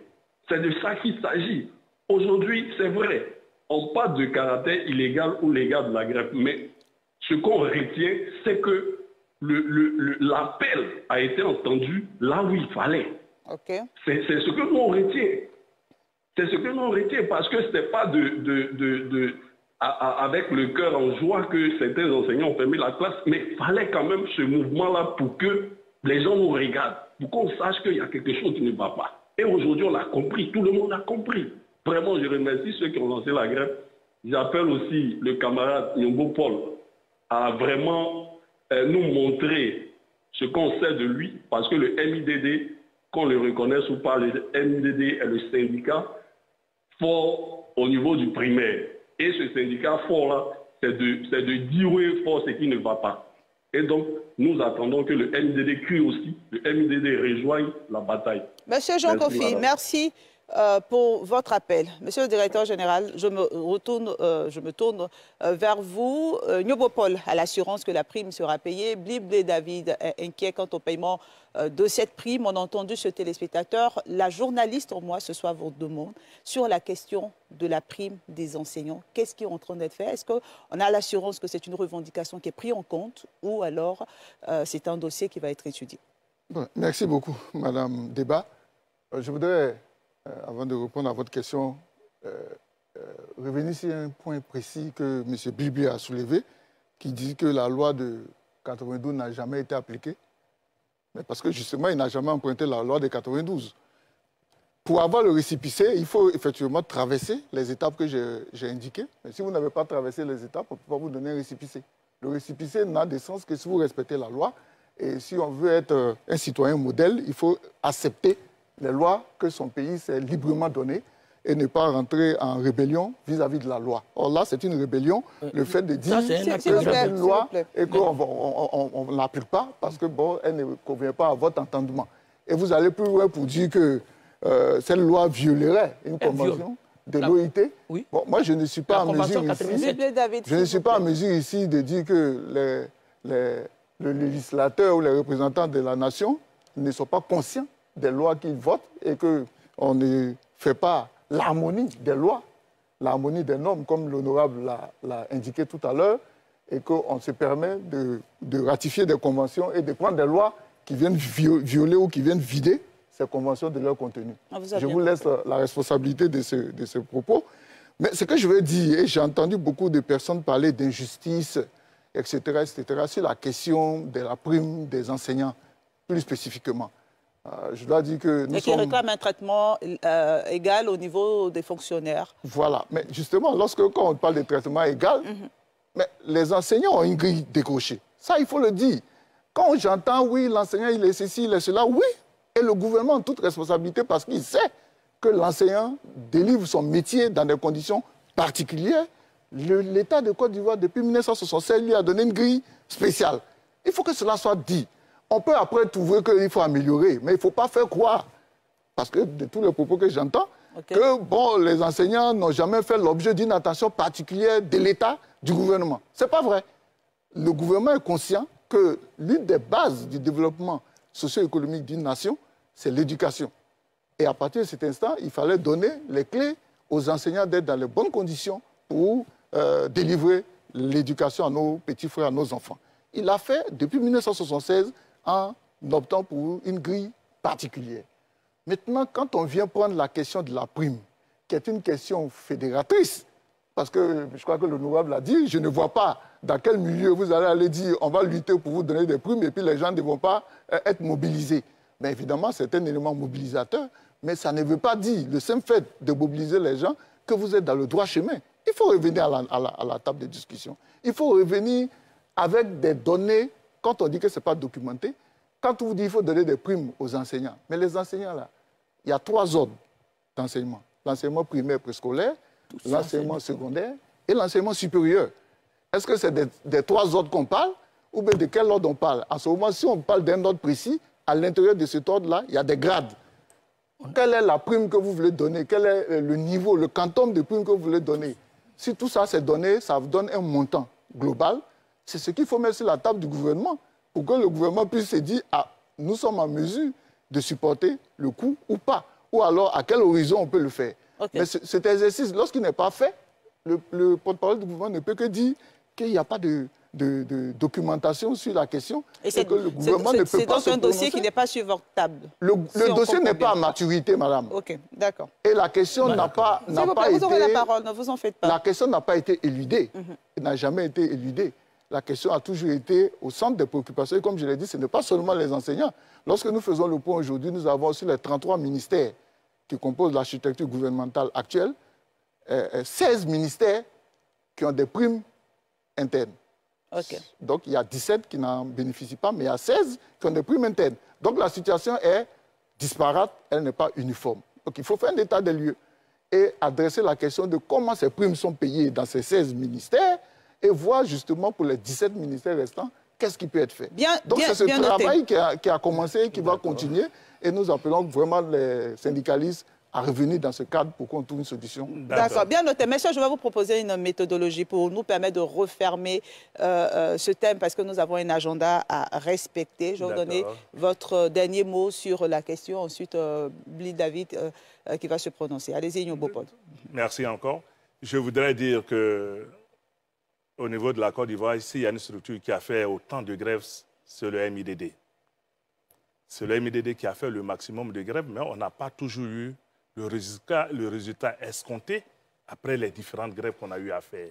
C'est de ça qu'il s'agit. Aujourd'hui, c'est vrai, on parle de caractère illégal ou légal de la grève, mais ce qu'on retient, c'est que l'appel a été entendu là où il fallait. Okay. C'est ce que nous retient. C'est ce que nous retient parce que ce n'est pas avec le cœur en joie que certains enseignants ont fermé la classe, mais il fallait quand même ce mouvement-là pour que les gens nous regardent, pour qu'on sache qu'il y a quelque chose qui ne va pas. Et aujourd'hui, on l'a compris, tout le monde a compris. Vraiment, je remercie ceux qui ont lancé la grève. J'appelle aussi le camarade Nyongo Paul à vraiment nous montrer ce qu'on sait de lui, parce que le MIDD, qu'on le reconnaisse ou pas, le MIDD est le syndicat fort au niveau du primaire. Et ce syndicat fort-là, c'est de dire oui fort ce qui ne va pas. Et donc, nous attendons que le MIDD crie aussi, le MIDD rejoigne la bataille. Monsieur Jean Kofi, merci pour votre appel. Monsieur le directeur général, je me tourne vers vous. Nyobopol a l'assurance que la prime sera payée. Bliblé David est inquiet quant au paiement de cette prime. On a entendu ce téléspectateur. La journaliste en moi ce soir vous demande sur la question de la prime des enseignants. Qu'est-ce qui est en train d'être fait? Est-ce qu'on a l'assurance que c'est une revendication qui est prise en compte ou alors c'est un dossier qui va être étudié? Bon, merci beaucoup, Madame Débat. Je voudrais, avant de répondre à votre question, revenir sur un point précis que M. Bliblé a soulevé, qui dit que la loi de 92 n'a jamais été appliquée. Mais parce que justement, il n'a jamais emprunté la loi de 92. Pour avoir le récépissé, il faut effectivement traverser les étapes que j'ai indiquées. Mais si vous n'avez pas traversé les étapes, on ne peut pas vous donner un récépissé. Le récépissé n'a de sens que si vous respectez la loi. Et si on veut être un citoyen modèle, il faut accepter les lois que son pays s'est librement données et ne pas rentrer en rébellion vis-à-vis de la loi. Or là, c'est une rébellion, le fait de dire que c'est une loi et qu'on ne l'applique pas parce que bon, elle ne convient pas à votre entendement. Et vous allez plus loin pour dire que cette loi violerait une convention de l'OIT. Oui. Bon, moi, je ne suis pas en mesure ici, je ne suis pas en mesure ici de dire que le législateur ou les représentants de la nation ne sont pas conscients des lois qu'ils votent et qu'on ne fait pas l'harmonie des lois, l'harmonie des normes, comme l'honorable l'a indiqué tout à l'heure, et qu'on se permet de ratifier des conventions et de prendre des lois qui viennent violer ou qui viennent vider ces conventions de leur contenu. Je vous laisse la responsabilité de ce propos. Mais ce que je veux dire, et j'ai entendu beaucoup de personnes parler d'injustice, etc., sur la question de la prime des enseignants, plus spécifiquement. Je dois dire que nous qui réclament un traitement égal au niveau des fonctionnaires. Voilà. Mais justement, quand on parle de traitement égal, mais les enseignants ont une grille décrochée. Ça, il faut le dire. Quand j'entends, oui, l'enseignant, il est ceci, il est cela, oui. Et le gouvernement a toute responsabilité parce qu'il sait que l'enseignant délivre son métier dans des conditions particulières. L'État de Côte d'Ivoire, depuis 1976, lui a donné une grille spéciale. Il faut que cela soit dit. On peut après trouver qu'il faut améliorer, mais il ne faut pas faire croire, parce que de tous les propos que j'entends, que bon, les enseignants n'ont jamais fait l'objet d'une attention particulière de l'État, du gouvernement. Ce n'est pas vrai. Le gouvernement est conscient que l'une des bases du développement socio-économique d'une nation, c'est l'éducation. Et à partir de cet instant, il fallait donner les clés aux enseignants d'être dans les bonnes conditions pour délivrer l'éducation à nos petits frères, à nos enfants. Il l'a fait depuis 1976 en optant pour une grille particulière. Maintenant, quand on vient prendre la question de la prime, qui est une question fédératrice, parce que je crois que l'honorable l'a dit, je ne vois pas dans quel milieu vous allez aller dire on va lutter pour vous donner des primes et puis les gens ne vont pas être mobilisés. Mais évidemment, c'est un élément mobilisateur Mais ça ne veut pas dire, le simple fait de mobiliser les gens, que vous êtes dans le droit chemin. Il faut revenir à la table de discussion. Il faut revenir avec des données, quand on dit que ce n'est pas documenté, quand on vous dit qu'il faut donner des primes aux enseignants. Mais les enseignants, là, il y a 3 ordres d'enseignement. L'enseignement primaire préscolaire, l'enseignement secondaire et l'enseignement supérieur. Est-ce que c'est des 3 ordres qu'on parle ou bien de quel ordre on parle? En ce moment, si on parle d'un ordre précis, à l'intérieur de cet ordre-là, il y a des grades. Quelle est la prime que vous voulez donner? Quel est le niveau, le quantum de prime que vous voulez donner? Si tout ça c'est donné, ça vous donne un montant global. C'est ce qu'il faut mettre sur la table du gouvernement pour que le gouvernement puisse se dire « Ah, nous sommes en mesure de supporter le coût ou pas. » Ou alors, à quel horizon on peut le faire. Mais cet exercice, lorsqu'il n'est pas fait, le porte-parole du gouvernement ne peut que dire qu'il n'y a pas de documentation sur la question et que le gouvernement ne peut pas se prononcer. C'est donc un dossier qui n'est pas sur votre table. Le dossier n'est pas à maturité, madame. Ok, d'accord. Et la question n'a pas été... Vous aurez la parole, ne vous en faites pas. La question n'a pas été éludée. Elle n'a jamais été éludée. La question a toujours été au centre des préoccupations. Et comme je l'ai dit, ce n'est pas seulement les enseignants. Lorsque nous faisons le point aujourd'hui, nous avons aussi les 33 ministères qui composent l'architecture gouvernementale actuelle, 16 ministères qui ont des primes internes. Okay. Donc, il y a 17 qui n'en bénéficient pas, mais il y a 16 qui ont des primes internes. Donc, la situation est disparate, elle n'est pas uniforme. Donc, il faut faire un état des lieux et adresser la question de comment ces primes sont payées dans ces 16 ministères et voir justement pour les 17 ministères restants, qu'est-ce qui peut être fait. Donc, c'est ce travail qui a commencé et qui va continuer. Et nous appelons vraiment les syndicalistes à revenir dans ce cadre pour qu'on trouve une solution. D'accord, bien noté. Messieurs, je vais vous proposer une méthodologie pour nous permettre de refermer ce thème parce que nous avons un agenda à respecter. Je vais vous donner votre dernier mot sur la question. Ensuite, Bli David qui va se prononcer. Allez-y, Nyobopol. Merci encore. Je voudrais dire que au niveau de la Côte d'Ivoire, ici, il y a une structure qui a fait autant de grèves, c'est le MIDD. C'est le MIDD qui a fait le maximum de grèves, mais on n'a pas toujours eu le résultat escompté après les différentes grèves qu'on a eu à faire.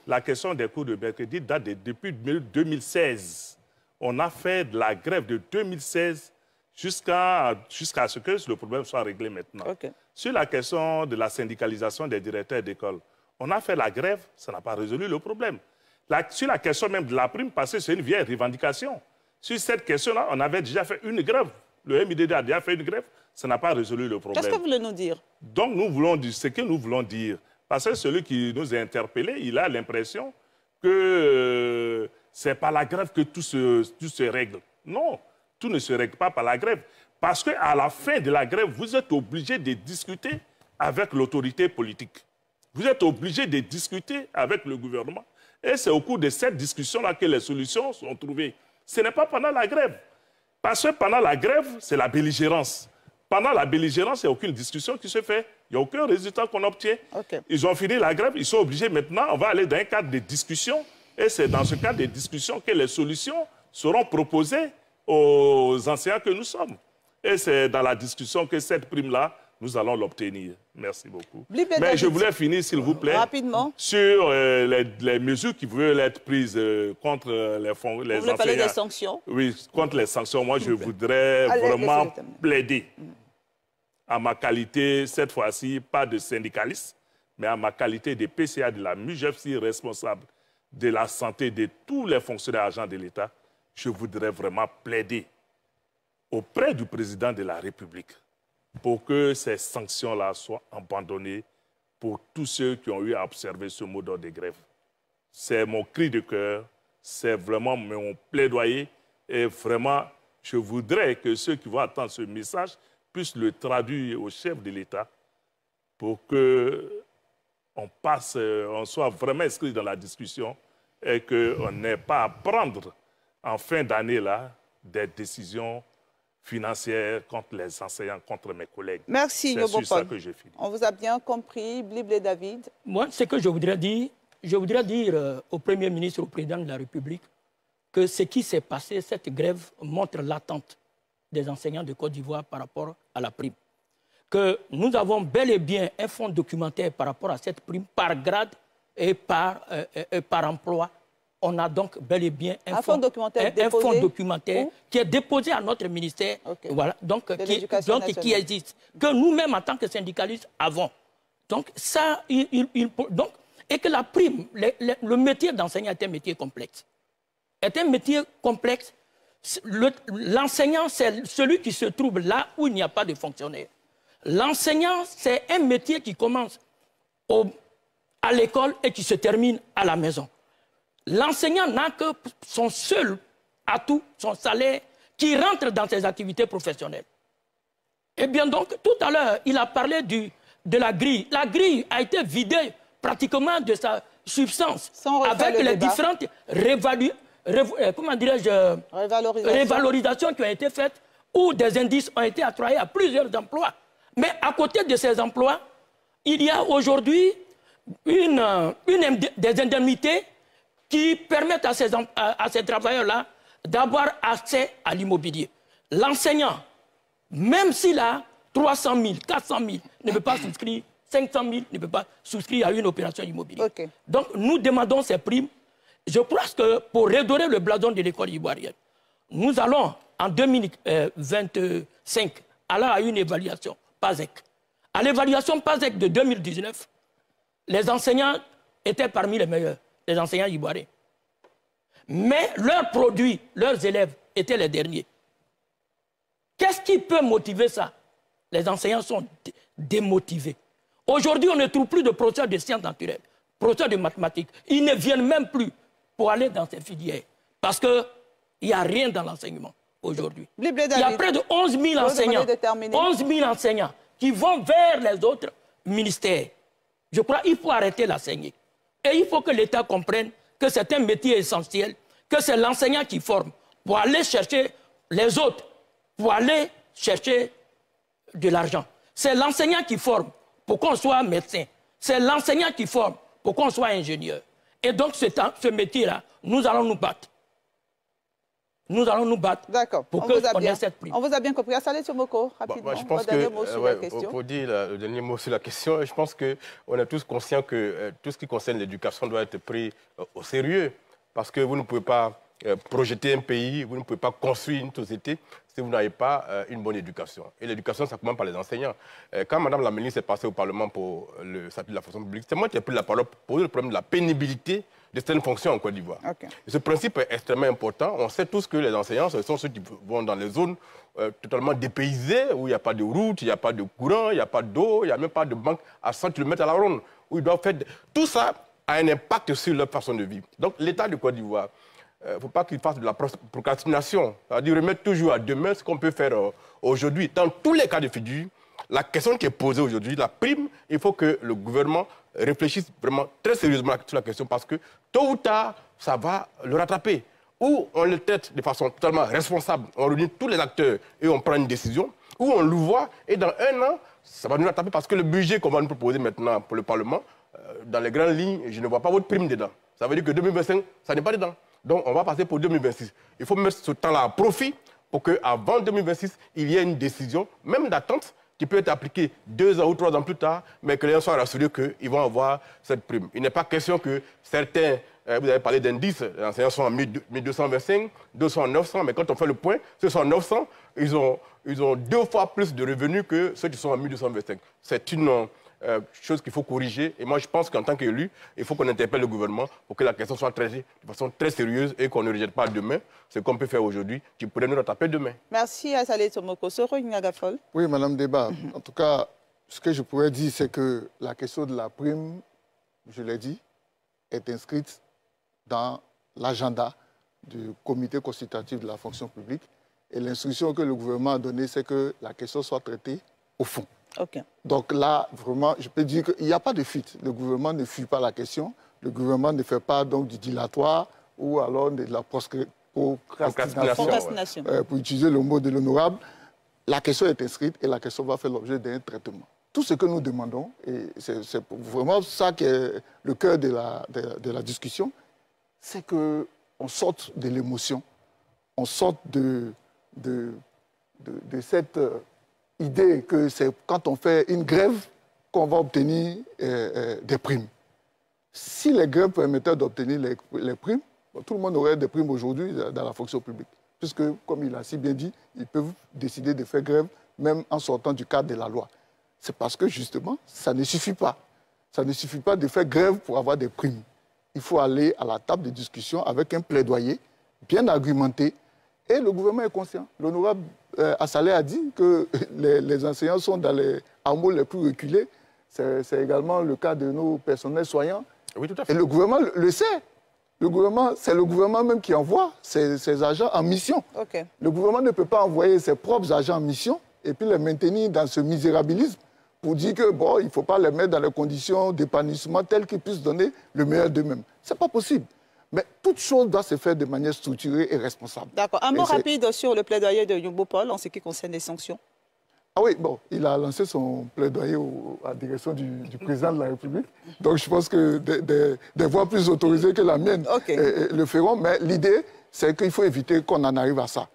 La question des cours de mercredi date depuis 2016. On a fait de la grève de 2016 jusqu'à ce que le problème soit réglé maintenant. Okay. Sur la question de la syndicalisation des directeurs d'école, on a fait la grève, ça n'a pas résolu le problème. Sur la question même de la prime, parce que c'est une vieille revendication. Sur cette question-là, on avait déjà fait une grève. Le MIDD a déjà fait une grève, ça n'a pas résolu le problème. Qu'est-ce que vous voulez nous dire? Donc, nous voulons dire ce que nous voulons dire. Parce que celui qui nous a interpellés, il a l'impression que c'est par la grève que tout se règle. Non, tout ne se règle pas par la grève. Parce qu'à la fin de la grève, vous êtes obligé de discuter avec l'autorité politique. Vous êtes obligé de discuter avec le gouvernement. Et c'est au cours de cette discussion-là que les solutions sont trouvées. Ce n'est pas pendant la grève. Parce que pendant la grève, c'est la belligérance. Pendant la belligérance, il n'y a aucune discussion qui se fait. Il n'y a aucun résultat qu'on obtient. Okay. Ils ont fini la grève, ils sont obligés maintenant, on va aller dans un cadre de discussion. Et c'est dans ce cadre de discussion que les solutions seront proposées aux enseignants que nous sommes. Et c'est dans la discussion que cette prime-là, nous allons l'obtenir. Merci beaucoup. Mais je voulais finir, s'il vous plaît, rapidement, sur les mesures qui veulent être prises contre les enseignants. Vous voulez parler des sanctions? Oui, contre les sanctions. Moi, je voudrais vraiment plaider à ma qualité, cette fois-ci, pas de syndicaliste, mais à ma qualité de PCA de la MUJEPSI, responsable de la santé de tous les fonctionnaires agents de l'État, je voudrais vraiment plaider auprès du président de la République pour que ces sanctions-là soient abandonnées pour tous ceux qui ont eu à observer ce mot d'ordre de grève. C'est mon cri de cœur, c'est vraiment mon plaidoyer et vraiment, je voudrais que ceux qui vont attendre ce message puissent le traduire au chef de l'État pour qu'on soit vraiment inscrit dans la discussion et qu'on n'ait pas à prendre en fin d'année là des décisions financières contre les enseignants, contre mes collègues. Merci, c'est sur ça que je finis. On vous a bien compris. Bli David. Moi, ce que je voudrais dire au Premier ministre, au Président de la République, que ce qui s'est passé, cette grève, montre l'attente des enseignants de Côte d'Ivoire par rapport à la prime. Que nous avons bel et bien un fonds documentaire par rapport à cette prime, par grade et par emploi. on a donc bel et bien un fonds documentaire, qui est déposé à notre ministère, voilà, donc, qui existe, que nous-mêmes, en tant que syndicalistes, avons. Donc, ça, donc, et que la prime, le métier d'enseignant est un métier complexe. Est un métier complexe. L'enseignant, c'est celui qui se trouve là où il n'y a pas de fonctionnaire. L'enseignant, c'est un métier qui commence à l'école et qui se termine à la maison. L'enseignant n'a que son seul atout, son salaire, qui rentre dans ses activités professionnelles. Eh bien donc, tout à l'heure, il a parlé de la grille. La grille a été vidée pratiquement de sa substance, avec les différentes révalorisations qui ont été faites, où des indices ont été attribués à plusieurs emplois. Mais à côté de ces emplois, il y a aujourd'hui des indemnités qui permettent à ces travailleurs-là d'avoir accès à l'immobilier. L'enseignant, même s'il a 300 000, 400 000, ne peut pas souscrire, 500 000 ne peut pas souscrire à une opération immobilière. Donc nous demandons ces primes. Je pense que pour redorer le blason de l'école ivoirienne, nous allons en 2025 aller à une évaluation PASEC. À l'évaluation PASEC de 2019, les enseignants étaient parmi les meilleurs, les enseignants ivoiriens. Mais leurs produits, leurs élèves étaient les derniers. Qu'est-ce qui peut motiver ça? Les enseignants sont démotivés. Aujourd'hui, on ne trouve plus de professeurs de sciences naturelles, professeurs de mathématiques. Ils ne viennent même plus pour aller dans ces filières. Parce qu'il n'y a rien dans l'enseignement aujourd'hui. Il y a près de 11 000 enseignants, 11 000 enseignants qui vont vers les autres ministères. Je crois qu'il faut arrêter l'enseigner. Et il faut que l'État comprenne que c'est un métier essentiel, que c'est l'enseignant qui forme pour aller chercher les autres, pour aller chercher de l'argent. C'est l'enseignant qui forme pour qu'on soit médecin. C'est l'enseignant qui forme pour qu'on soit ingénieur. Et donc, ce métier-là, nous allons nous battre. Nous allons nous battre pour qu'on ait cette prime. On vous a bien compris. Saleh Tchomoko, rapidement, je pense dernier mot sur la question. Pour dire le dernier mot sur la question, je pense qu'on est tous conscients que tout ce qui concerne l'éducation doit être pris au sérieux. Parce que vous ne pouvez pas projeter un pays, vous ne pouvez pas construire une société si vous n'avez pas une bonne éducation. Et l'éducation, ça commence par les enseignants. Quand Mme la ministre est passée au Parlement pour le statut de la fonction publique, c'est moi qui ai pris la parole pour poser le problème de la pénibilité de certaines fonctions en Côte d'Ivoire. Ce principe est extrêmement important. On sait tous que les enseignants, ce sont ceux qui vont dans les zones totalement dépaysées, où il n'y a pas de route, il n'y a pas de courant, il n'y a pas d'eau, il n'y a même pas de banque à 100 km à la ronde, où ils doivent faire... Tout ça a un impact sur leur façon de vivre. Donc l'État de Côte d'Ivoire, il ne faut pas qu'il fasse de la procrastination, c'est-à-dire remettre toujours à demain ce qu'on peut faire aujourd'hui. Dans tous les cas de figure, la question qui est posée aujourd'hui, la prime, il faut que le gouvernement réfléchisse vraiment très sérieusement sur la question parce que tôt ou tard, ça va le rattraper. Ou on le traite de façon totalement responsable, on réunit tous les acteurs et on prend une décision, ou on le voit et dans un an, ça va nous rattraper parce que le budget qu'on va nous proposer maintenant pour le Parlement, dans les grandes lignes, je ne vois pas votre prime dedans. Ça veut dire que 2025, ça n'est pas dedans. Donc, on va passer pour 2026. Il faut mettre ce temps-là à profit pour qu'avant 2026, il y ait une décision, même d'attente, qui peut être appliquée 2 ans ou 3 ans plus tard, mais que les gens soient rassurés qu'ils vont avoir cette prime. Il n'est pas question que certains, vous avez parlé d'indices, les enseignants sont en 1225, d'autres sont en 900, mais quand on fait le point, ceux qui sont en 900, ils ont 2 fois plus de revenus que ceux qui sont en 1225. C'est une... chose qu'il faut corriger. Et moi, je pense qu'en tant qu'élu, il faut qu'on interpelle le gouvernement pour que la question soit traitée de façon très sérieuse et qu'on ne rejette pas demain ce qu'on peut faire aujourd'hui, qui pourrait nous rattraper demain. Merci à Saleh Tchomoko. Soro Nyagafol. Oui, Madame Débat. En tout cas, ce que je pourrais dire, c'est que la question de la prime, je l'ai dit, est inscrite dans l'agenda du comité consultatif de la fonction publique. Et l'instruction que le gouvernement a donnée, c'est que la question soit traitée au fond. Donc là, vraiment, je peux dire qu'il n'y a pas de fuite. Le gouvernement ne fuit pas la question. Le gouvernement ne fait pas donc du dilatoire ou alors de la procrastination. Pour utiliser le mot de l'honorable. La question est inscrite et la question va faire l'objet d'un traitement. Tout ce que nous demandons, et c'est vraiment ça qui est le cœur de la discussion, c'est qu'on sorte de l'émotion, on sorte de cette... idée que c'est quand on fait une grève qu'on va obtenir des primes. Si les grèves permettaient d'obtenir les primes, tout le monde aurait des primes aujourd'hui dans la fonction publique. Puisque, comme il a si bien dit, ils peuvent décider de faire grève même en sortant du cadre de la loi. C'est parce que, justement, ça ne suffit pas. Ça ne suffit pas de faire grève pour avoir des primes. Il faut aller à la table de discussion avec un plaidoyer bien argumenté. Et le gouvernement est conscient. L'honorable Assalé a dit que les enseignants sont dans les hameaux les plus reculés. C'est également le cas de nos personnels soignants. Oui, tout à fait. Et le gouvernement le sait. C'est le gouvernement même qui envoie ses agents en mission. Okay. Le gouvernement ne peut pas envoyer ses propres agents en mission et puis les maintenir dans ce misérabilisme pour dire que bon, il ne faut pas les mettre dans les conditions d'épanouissement telles qu'ils puissent donner le meilleur d'eux-mêmes. Ce n'est pas possible. Mais toute chose doit se faire de manière structurée et responsable. D'accord. Un mot rapide sur le plaidoyer de Yongbo Paul en ce qui concerne les sanctions. Ah oui, bon, il a lancé son plaidoyer à la direction du président de la République. Donc je pense que des voix plus autorisées que la mienne le feront. Mais l'idée, c'est qu'il faut éviter qu'on en arrive à ça.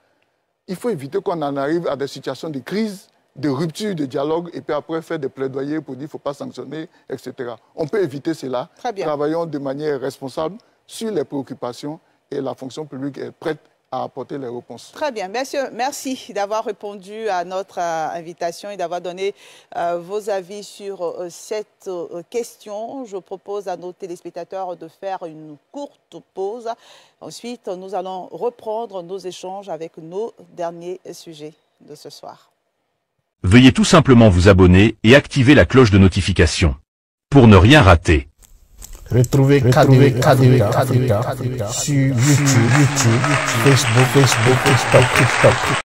Il faut éviter qu'on en arrive à des situations de crise, de rupture, de dialogue, et puis après faire des plaidoyers pour dire qu'il ne faut pas sanctionner, etc. On peut éviter cela. Très bien. Travaillons de manière responsable sur les préoccupations et la fonction publique est prête à apporter les réponses. Très bien. Messieurs, merci d'avoir répondu à notre invitation et d'avoir donné vos avis sur cette question. Je propose à nos téléspectateurs de faire une courte pause. Ensuite, nous allons reprendre nos échanges avec nos derniers sujets de ce soir. Veuillez tout simplement vous abonner et activer la cloche de notification pour ne rien rater. Retrouvez KDV Africa sur YouTube, Facebook, TikTok.